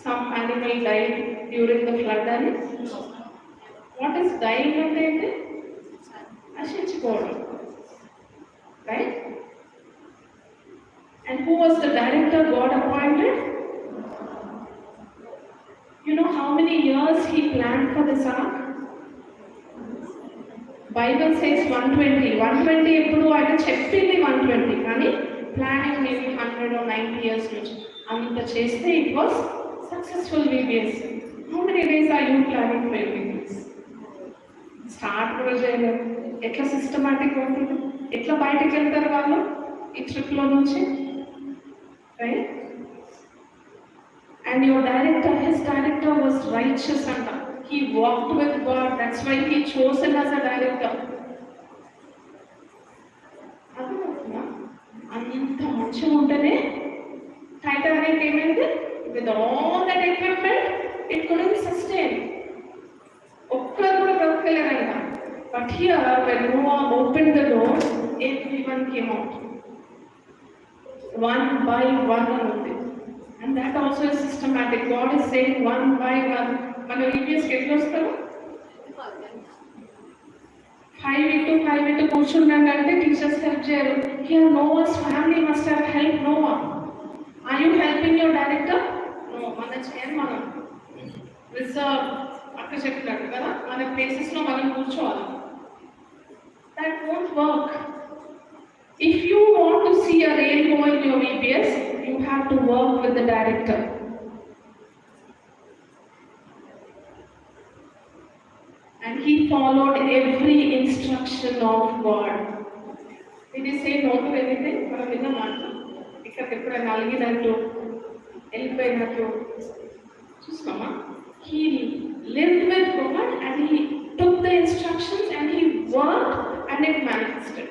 Speaker 1: Some animal died during the flood అని. What is dying అంటే ఏంటి? నశించిపోవడం. Right? And who was the director God appointed? You know how many years he planned for this ark? Bible says 120. 120 ఎప్పుడు ఆయన చెప్పింది 120 కానీ ప్లానింగ్ మేబీ 100 or 90 years నుంచి అంత చేస్తే it was successful VBS. How many days are you planning for VBS? Start కూడా చేయలేదు. ఎట్లా సిస్టమాటిక్ ఉంటుంది, ఎట్లా బయటకు వెళ్తారు వాళ్ళు ఈ ట్రిప్లో నుంచి, right? And your director, his director was righteous and he walked with God. That's why he chosen as a director. అర్థమవుతుందా? అంత మంచిగా ఉంటేనే టైటానిక్ ఏమైంది? With all that equipment, it couldn't sustain. ఒక్కరు కూడా బ్రతకలేరంట. But here, when Noah opened the door, everyone came out. One by one ఉంది. And that also is systematic. God is saying one by one. మన VBS కి ఎట్లా వస్తారు? 5 కూర్చున్నాక అంటే teachers help చేయరు. Here Noah's family must have helped Noah. Are you helping your director? No. మన చేయరు, మనం రిజర్వ్ అక్కడ చెప్పినట్టు కదా మన ప్లేసెస్లో మనం కూర్చోవాలి. That won't work. If you want to see a rainbow in your VBS, you have to work with the director. And he followed every instruction of God. Did he say no to anything? మనం విన్నమాట ఇక్కడ ఎప్పుడైనా అలిగినట్టు వెళ్ళిపోయినట్టు చూస్తామా? He lived with God and he took the instructions and he worked and it manifested.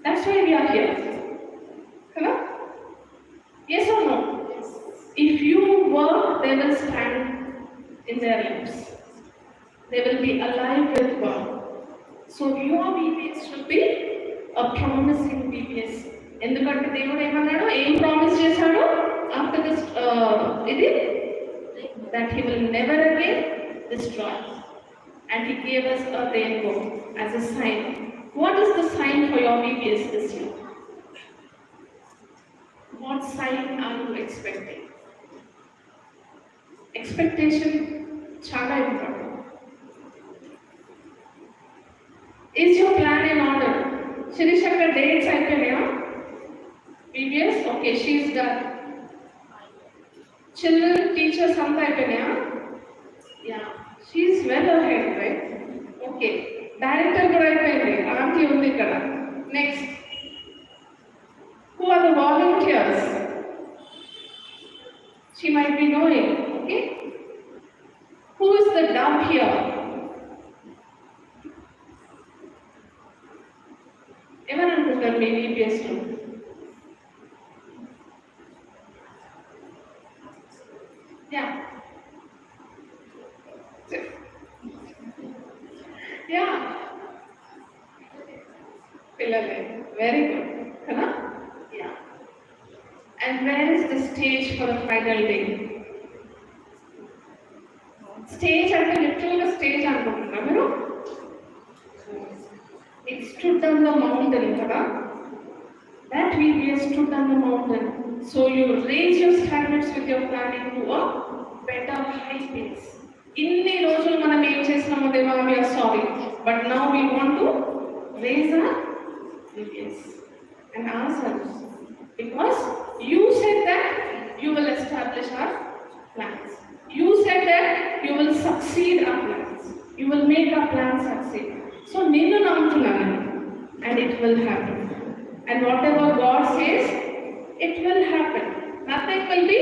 Speaker 1: That's why we are here. Hello? Yes or no? Yes. If you work, they will stand in their lives. They will be alive with God. So your VBS should be a promising VBS. ఎందుకంటే దేవుడు ఏమన్నాడు? ఏం promise చేశాడు? After this, that he will never again destroy. And he gave us a rainbow as a sign. What is the sign for your VBS this year? What sign are you expecting? Expectation చాలా important. Is your plan in order? Shirishaka dates అయిపోయినాయా? VBS? Okay, she is done. Children, teachers అంతా అయిపోయినాయా? Yeah, she is well ahead, right? Okay. Director కూడా అయిపోయింది, aunty ఉంది ఇక్కడ. Next, who are the volunteers? She might be knowing. Okay, who is the dub here? ఎవరు అనుకుంటారు మీ VBSలో? Yeah Yeah. Pillale. Very good. Kada? Yeah. And where is the stage for the final day? Stage అంటే literally stage అనుకుంటున్నా మీరు? It stood on the mountain, kada? That VBS stood on the mountain. So you raise your standards with your planning to a better high pace. ఇన్ని రోజులు మనం ఏం చేసినామో దేవా, we are sorry, but now we want to raise our VBS and ourselves. Because you said that you will establish our plans. You said that you will succeed our plans. You will make our plans succeed. So, Ninu Namtunana, and it will happen. And whatever God says, it will happen. Nothing will be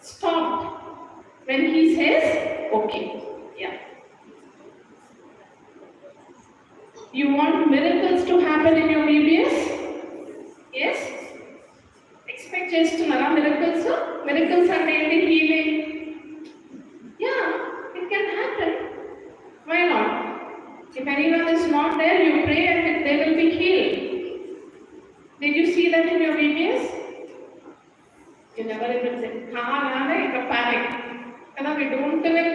Speaker 1: stopped when He says, okay. Yeah. You want miracles to happen in your VBS? Yes? Expect చేస్తున్నారా miracles? Miracles అంటే ఏంటి? Healing. Yeah, it can happen. Why not? If anyone is not there, you pray and they will be healed. Did you see that in your VBS? You never even said, it's a panic. We don't even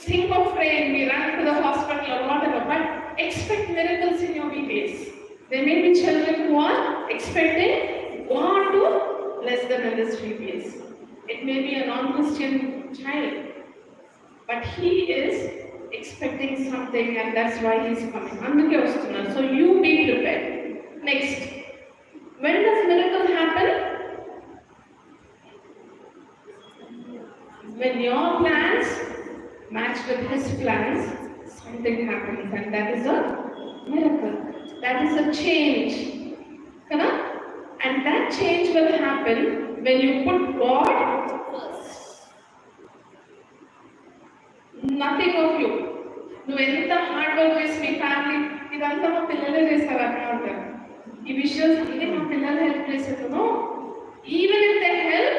Speaker 1: think of praying, we run to the hospital or whatever, but expect miracles in your VBS. There may be children who are expecting God to bless them in this VBS. It may be a non-Christian child, but he is expecting something and that's why he is coming. So you be prepared. Next, when does miracle happen? When your plans match with His plans, something happens, and that is a miracle. That is a change. And that change will happen when you put God first. Nothing of you. నువ్వు ఎంత hard work చేసి మీ family ఇదంతా మా పిల్లలే చేస్తారు అక్కడ ఉంటారు. ఈ విషయాలు అన్ని మా పిల్లలు హెల్ప్ చేసేది. Even if they help,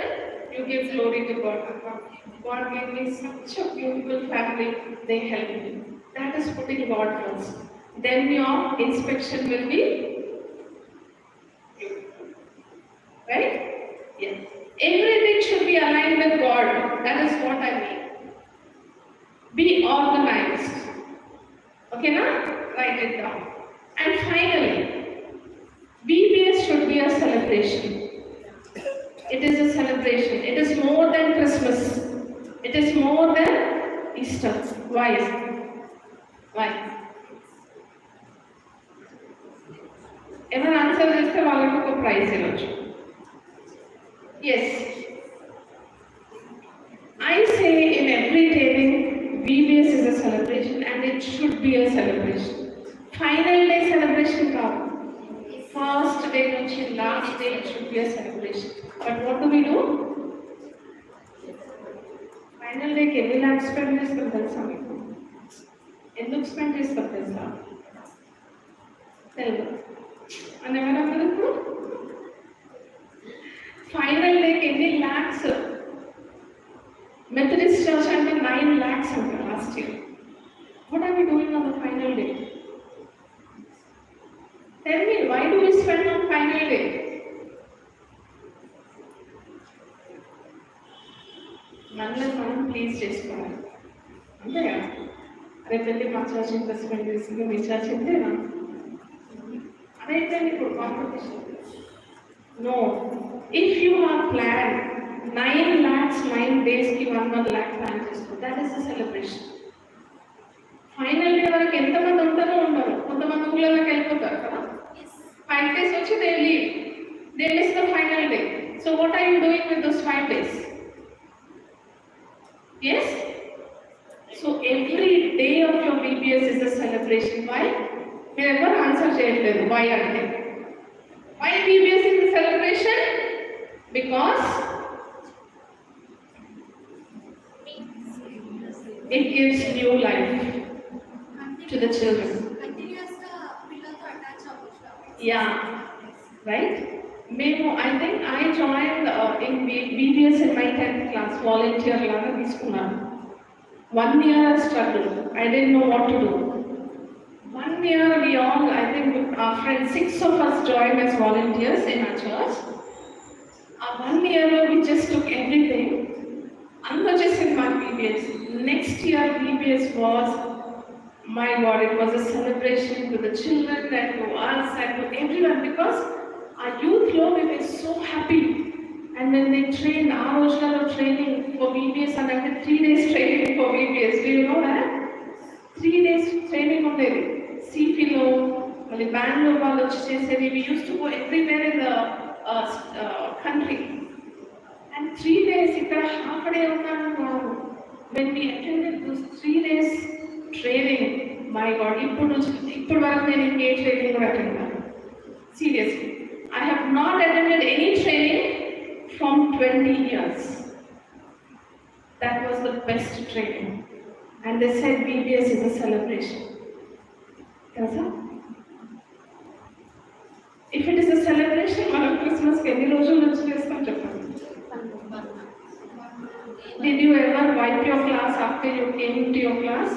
Speaker 1: you give glory to God. God gave me such a beautiful family, they help me. That is putting God first. Then your inspection will be right? Yes. Everything should be aligned with God. That is what I mean. Be organized. Okay, now? Write it down. And finally, VBS should be a celebration. It is a celebration. It is more than Christmas. It is more than Easter. Why? Why? Everyone answer this to a prize. Yes. I say in every training, VBS is a celebration and it should be a celebration. Final day celebration come. First day to last day it should be a celebration. But what do we do? Final day ke every lakh spend chestam telusa meeku. Enduku spend chestam telusa? Tellu. Ane evara final day ke every lakhs. Methodist Church ante 9 lakhs ante last year. What are we doing on the final day? Tell me, why do we spend on final day? మనల్ని మనం please చేసుకోవాలి అంతే కదా. రేపు వెళ్ళి మా church investment చేసింది మీ church ఇంతేనా అదైతే ఇప్పుడు competition. No, if you have plan 9 lakhs 9 days కి 1 lakh ప్లాన్ చేసుకో, that is the celebration. Final day వరకు ఎంతమంది ఉంటారో ఉండరు, కొంతమంది ఊళ్ళలోకి వెళ్ళిపోతారు కదా. 5 days వచ్చి they leave, they miss the final day. So what are you doing with those 5 days? Yes? So every day of your VBS is a celebration. Why? May ever answer cheyaledu. Why ante? Why VBS is a celebration? Because it gives new life to the children. Yeah, right? I think I joined in VBS in my 10th class, volunteer laga తీసుకున్నాను. 1 year I struggled. I didn't know what to do. 1 year we all, I think our friends, 6 of us joined as volunteers in our church. 1 year we just took everything. Not just in my VBS. Next year VBS was, my God, it was a celebration to the children and to us and to everyone, because our youth law, we were so happy. And when they trained, our original training for VBS, and I did 3 days training for VBS. Do you know that? 3 days training on there. సిపిలో మళ్ళీ బెంగళూరు వాళ్ళు వచ్చి చేసేది. We use to go everywhere in the country. And 3 days ఇక్కడ half day ఉన్నాను కాదు. When we attended those 3 days training, my God, ఇప్పుడు వరకు నేను ఇంకే ట్రైనింగ్ కూడా అటెండ్ కాదు. Seriously, I have not attended any training from 20 years. That was the best training. And they said VBS is a celebration. Yes, if it is a celebration, మనం Christmas కి ఎన్ని రోజుల నుంచి చేస్తాం చెప్పండి. Did you ever wipe your class after you came to your class?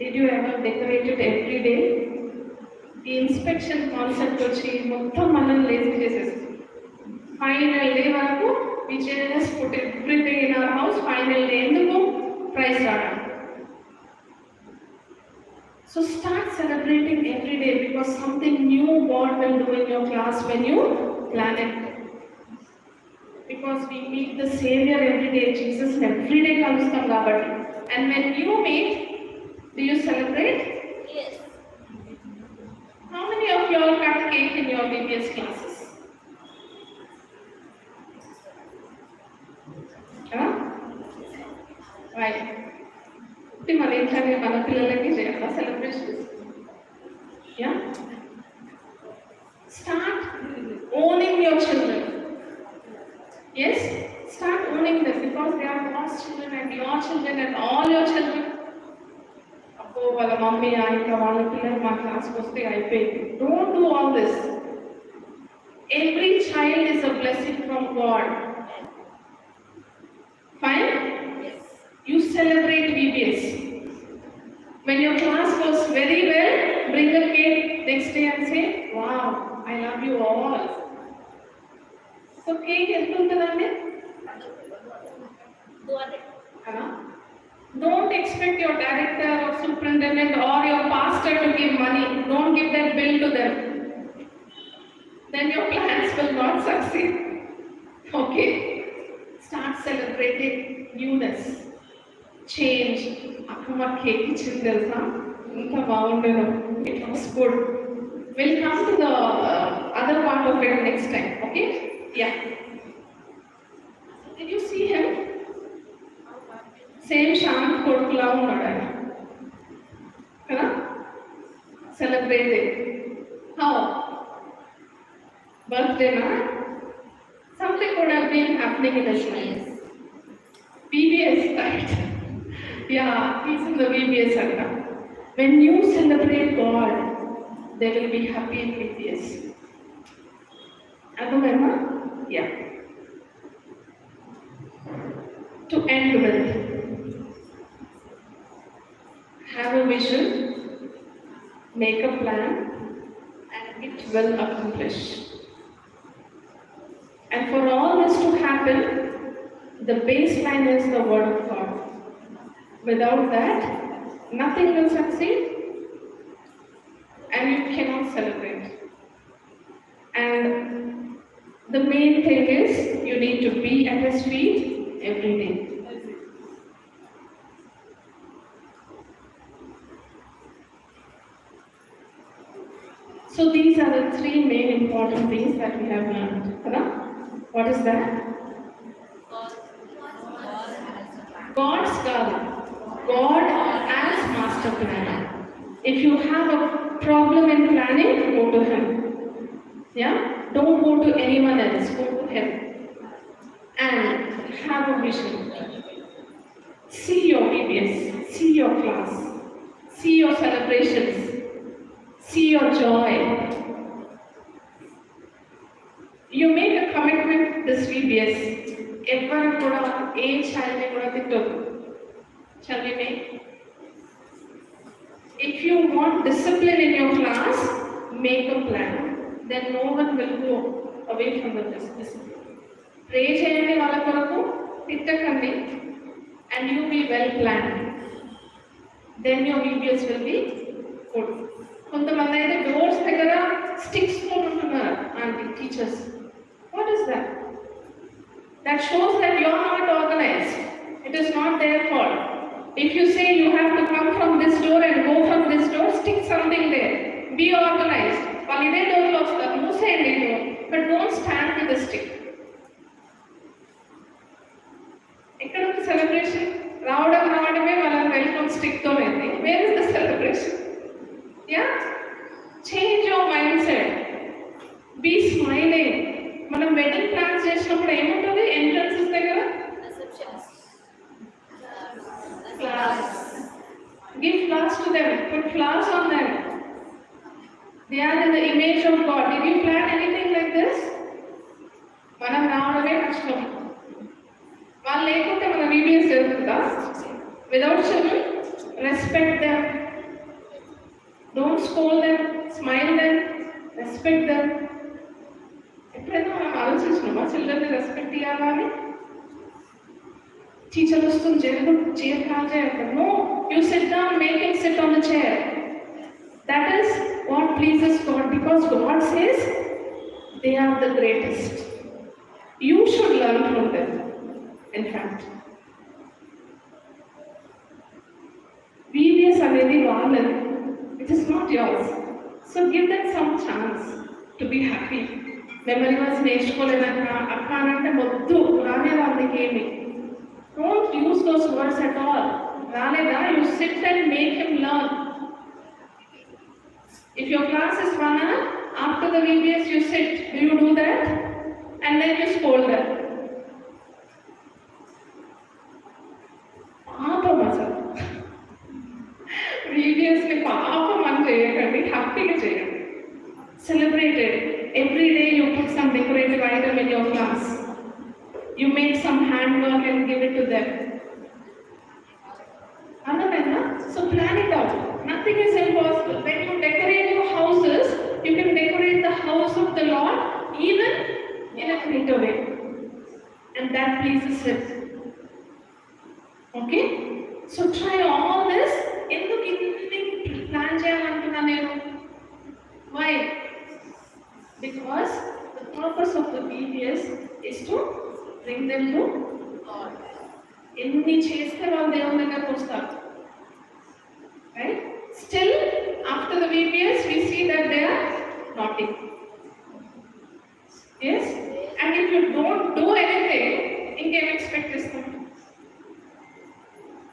Speaker 1: Did you ever decorate it every day? ఈ inspection concept వచ్చి మొత్తం మనల్ని లేజీ చేసేస్తుంది. ఫైనల్ డే వరకు we just put everything in our house. Final day ఎందుకు? Praise రావడం. So start celebrating every day, because something new God will do in your class when you plan it. Because we meet the Savior every day. Jesus every day comes from kabatti. And when you meet, do you celebrate?
Speaker 3: Yes.
Speaker 1: How many of you all cut cake in your VBS classes? Right. మన ఇంట్లోనే మన పిల్లలకి చేయాలా celebrations? Yeah, start owning your children. Yes, start owning them, because they are God's children and your children and all your children. అబ్బో వాళ్ళ mummy ఇంకా వాళ్ళ పిల్లలు మా క్లాస్కి వస్తే అయిపోయింది. Don't do all this. Every child is a blessing from God. Fine?
Speaker 3: Yes.
Speaker 1: You celebrate VBS. When your class goes very well, bring a cake next day and say, wow, I love you all. So cake ఎంత ఉంటుందండి? Don't expect your director or superintendent or your pastor to give money. Don't give that bill to them. Then your plans will not succeed. Okay? Start celebrating newness, change. Akkuma cake ichindi telsa, inta baagundenu. It was good. We'll come to the other part of it next time. Okay? Yeah. Did you see him? Same Shant Kodkula unnadu ayana. Kada? Celebrating. How? Birthday na? Something could have been happening in his life. VBS, right? Yeah, he's in the VBS anta. When you celebrate God, they will be happy in VBS. Adumema? Yeah. To end with, have a vision, make a plan, and it will accomplish. And for all this to happen, the baseline is the Word of God. Without that, nothing will succeed, and you cannot celebrate. And the main thing is, you need to be at His feet every day. So these are the 3 main important things that we have learned. What is that? God's garden. God as master planner. If you have a problem in planning, go to Him. Yeah? Don't go to anyone else, go to Him. And have a vision. See your VBS, see your class, see your celebrations, see your joy. You make a commitment this VBS. Everyone kuda a child ne kuda tittodu. Shall we make? If you want discipline in your class, make a plan. Then no one will go away from the discipline. Pray cheyandi valla koraku, tittakandi, and you be well planned. Then your VBS will be good. కొంతమంది అయితే doors దగ్గర sticks ఉంటున్నారు aunty teachers. What is that? That shows that you are not organized. It is not their fault. If you say you have to come from this door and go from this door, stick something there. Be organized. వాళ్ళు ఇదే డోర్లో వస్తారు, మూసేయండి door, but don't stand with the stick. ఎక్కడ ఉంది celebration? రావడమే వాళ్ళని welcome స్టిక్తో అయింది. Where is the celebration? Yeah, change your mindset. Be smiling. మనం వెడ్డింగ్ ప్లాన్స్ చేసినప్పుడు ఏముంటుంది ఎంట్రన్సెస్ దగ్గర? Flowers. Give flowers to them. Put flowers on them. They are in the image of God. Did you plan anything like this? మనం రావడమే కష్టం. వాళ్ళు లేకుంటే మన VBS జరుగుతుందా? Without children, respect them. Don't scold them. Smile them. Respect them. ఎప్పుడైనా మనం ఆలోచించినామా చిల్డ్రన్ని respect ఇవ్వాలా అని? Teacher వస్తుంది, chair కాల్ చేయాలి. No, you sit down, make him sit on the chair. That is what pleases God, because God says they are the greatest. You should learn from them. In fact, VBS అనేది వాళ్ళది. It is not yours. So give them some chance to be happy. Memory verse నేర్చుకోలేదక్క అక్క అంటే వద్దు, రానే వాళ్ళకి ఏమి. Don't use those words at all. Raleda, you sit and make him learn. If your class is 1 hour, after the VBS you sit. Do you do that? And then you scold them. Paapam asalu. VBS ni paapam ani cheyakandi, happyga cheyandi. Celebrate it. Every day you put some decorative item in your class. You make some handwork and give it to them. Another, so plan it out. Nothing is impossible. When you decorate your houses, you can decorate the house of the Lord even in a greater way. And that pleases Him. Okay? So try all this. ఎందుకు ఇన్ని plan చేయాలనుకున్నా నేను? Why? Because the purpose of the VBS is to bring them to God. ఎన్ని చేస్తే వాళ్ళు దేవుని దగ్గరకు వస్తారు. Right? Still, after the VBS, we see that they are naughty. Yes? And if you don't do anything, ఇంకేం expect చేస్తాం?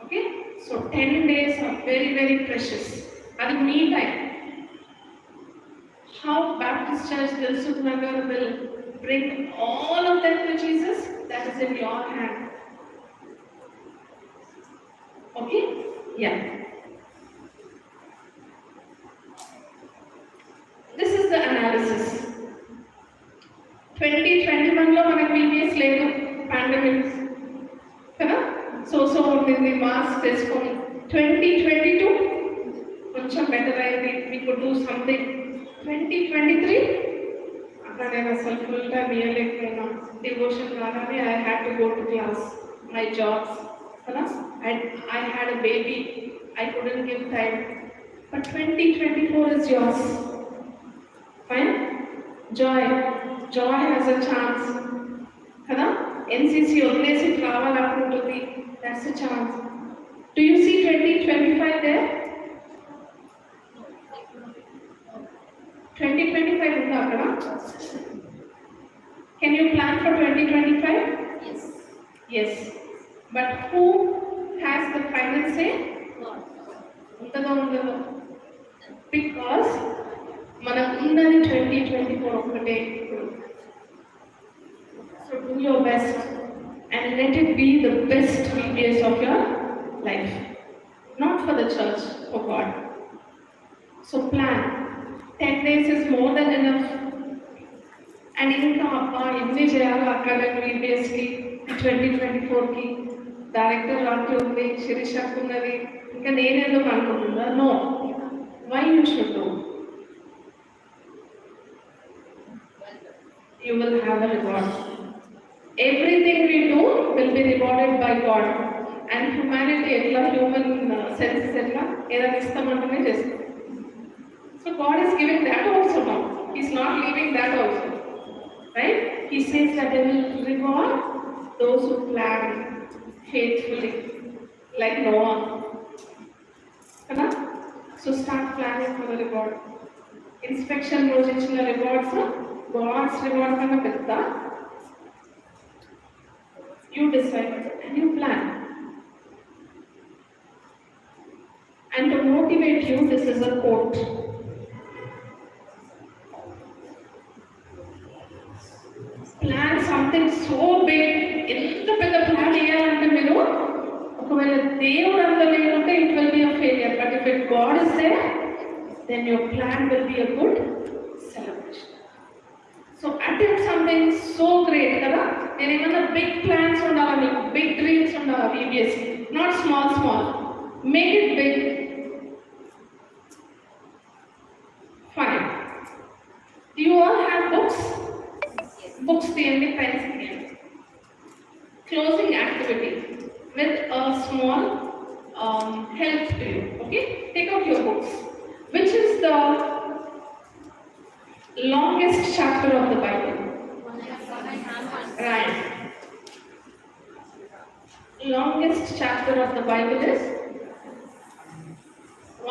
Speaker 1: Okay? So 10 days are very, very precious. అది మీ time. How Baptist Church Dilsukhnagar will bring all of them to Jesus, that is in your hand. Okay? Yeah. This is the analysis. 2021 లో మనకి VBS లేదు, pandemic కదా, so ఉంటుంది, mask వేసుకొని. 2022 కొంచెం better అయింది, we could do something. 2023 అక్కడ నేను అసలు ఫుల్ టైం ఇవ్వలేకపోయినా, డివోషన్ రాగానే I had to go to class, my jobs కదా, I had a baby, I couldn't give time. But 2024 is yours. Fine? Joy has a chance కదా. NCC వదిలేసి రావాలనుకుంటుంది, that's a chance. Do you see 2025 there? 2025 ఉందా అక్కడ? Can you plan for 2025? Yes. But who has the final say? ఉండదు. Because మనం ఉన్నది 2024 ఒకటే. So do your best and let it be the best VBS of your life. Not for the church, for God. So plan. 10 days is more than enough. And ఇంకా అబ్బా ఎన్ని చేయాలో అక్కడ VBSకి 2024కి director లాంటి ఉంది, శిరీషకు ఉన్నది, ఇంకా నేనేదో అనుకుంటుందా? No. Why you should do? You will have a reward. Everything we do will be rewarded by God. And humanity etla human senses etla edana istamantane chestam. So God is giving that also now. He's not leaving that also. Right? He says that He will reward those who plan faithfully. like Noah. Kada? So start planning for the reward. Inspection రోజు ఇచ్చిన rewards, God's reward కన్నా పెద్ద. You decide and you plan. And to motivate you, this is a quote. Plan something so big. ఎంత పెద్ద plan చేయాలంటే మీరు ఒకవేళ దేవుడు అంత లేకుంటే it will be a failure. But if God is there, then your plan will be a good celebration. So attempt something so great కదా. నేను ఏమన్నా బిగ్ ప్లాన్స్ ఉండాలా, మీకు బిగ్ డ్రీమ్స్ ఉండాలా VBS, not small. Make it big. Fine. Do you all have books? Books తీయండి, pens తీయండి. Closing activity with a small help to you. Okay? Take out your books. Which is the longest chapter of the Bible? Right. Longest chapter of the Bible is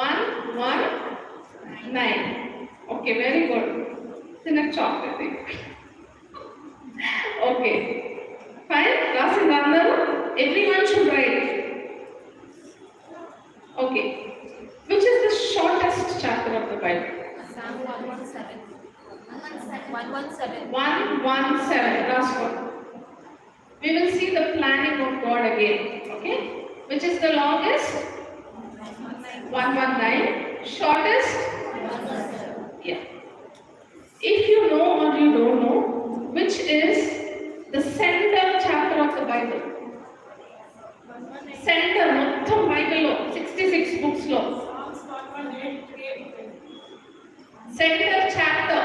Speaker 1: 1:9. Okay, very good. It's in a chocolate. Okay. Fine. Rasin andaru. Everyone should write. Okay. Which is the shortest chapter of the Bible?
Speaker 3: Psalm 117. 117.
Speaker 1: 117. Last one. We will see the planning of God again. Okay. Which is the longest? 119. Shortest? Yeah. If you know or you don't know, which is the center chapter of the Bible? Center, మొత్తం బైబిల్లో 66 books లో center chapter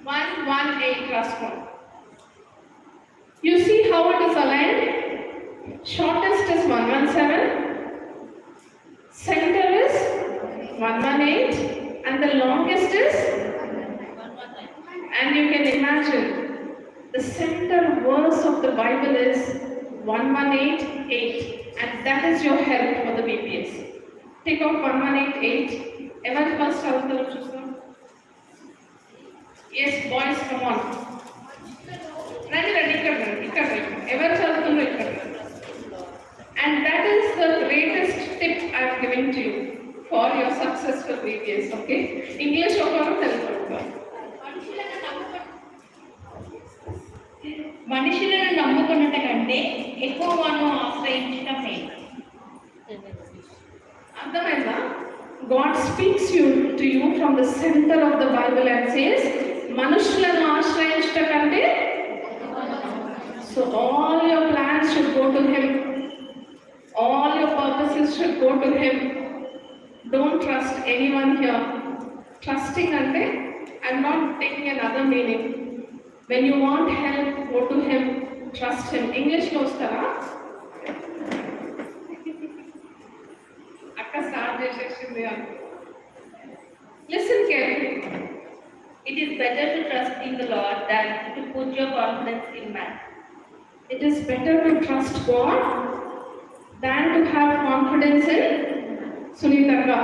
Speaker 1: 118 last one. You see how it is aligned? Shortest is 117, center is 118, and the longest is 119. And you can imagine the center verse of the Bible is 1188, and that is your help for the VBS. Take out 1188. Everyone first chapter చూస్తాం. Yes, boys, come on. రండి ఇక్కడ ఎవరు చదువుతుందో ఇక్కడ. And that is the greatest tip I am giving to you for your successful VBS. Okay? English ఒకరు తెలుగు ఒకరు.
Speaker 2: మనుషులను నమ్ముకున్నట కంటే ఎక్కువ వాను ఆశ్రయించడం మేలు.
Speaker 1: అర్థమైందా? God speaks to you from the center of the Bible and says, మనుషులను ఆశ్రయించడం కంటే. So all your plans should go to Him. All your purposes should go to Him. Don't trust anyone here. Trusting ante, I'm not taking another meaning. When you want help, go to Him. Trust Him. English lo ostara? Akka start chesesindi. Listen carefully.
Speaker 3: It is better to trust in the Lord than to put your confidence in man.
Speaker 1: It is better to trust God than to have confidence in Sunitha.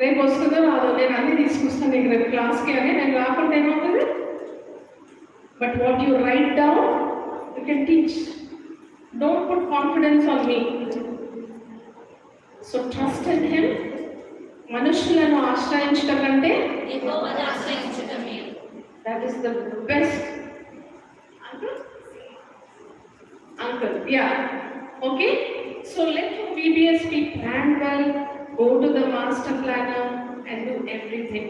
Speaker 1: రేపు వస్తుందో రాదో, నేను అన్ని తీసుకొస్తాను నీకు రేపు క్లాస్కి అని. నేను రాకుండా ఏమవుతుంది? But what you write down, you can teach. Don't put confidence on me. So trust in Him. మనుషులను ఆశ్రయించడం కంటే
Speaker 3: యెహోవాను ఆశ్రయించుట మేలు.
Speaker 1: That is the best. Uncle, yeah. Okay? So let your VBS be planned well. Go to the master planner and do everything.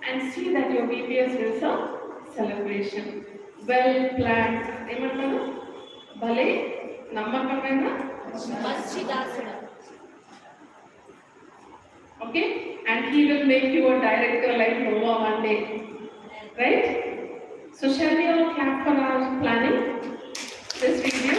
Speaker 1: And see that your VBS is a celebration. Well planned. ఏమంటారు? భలే నమ్మకమైన
Speaker 3: మంచిదాసుడు.
Speaker 1: Okay? And He will make you a director like Noah one day. Right? So shall we all clap for our planning this video?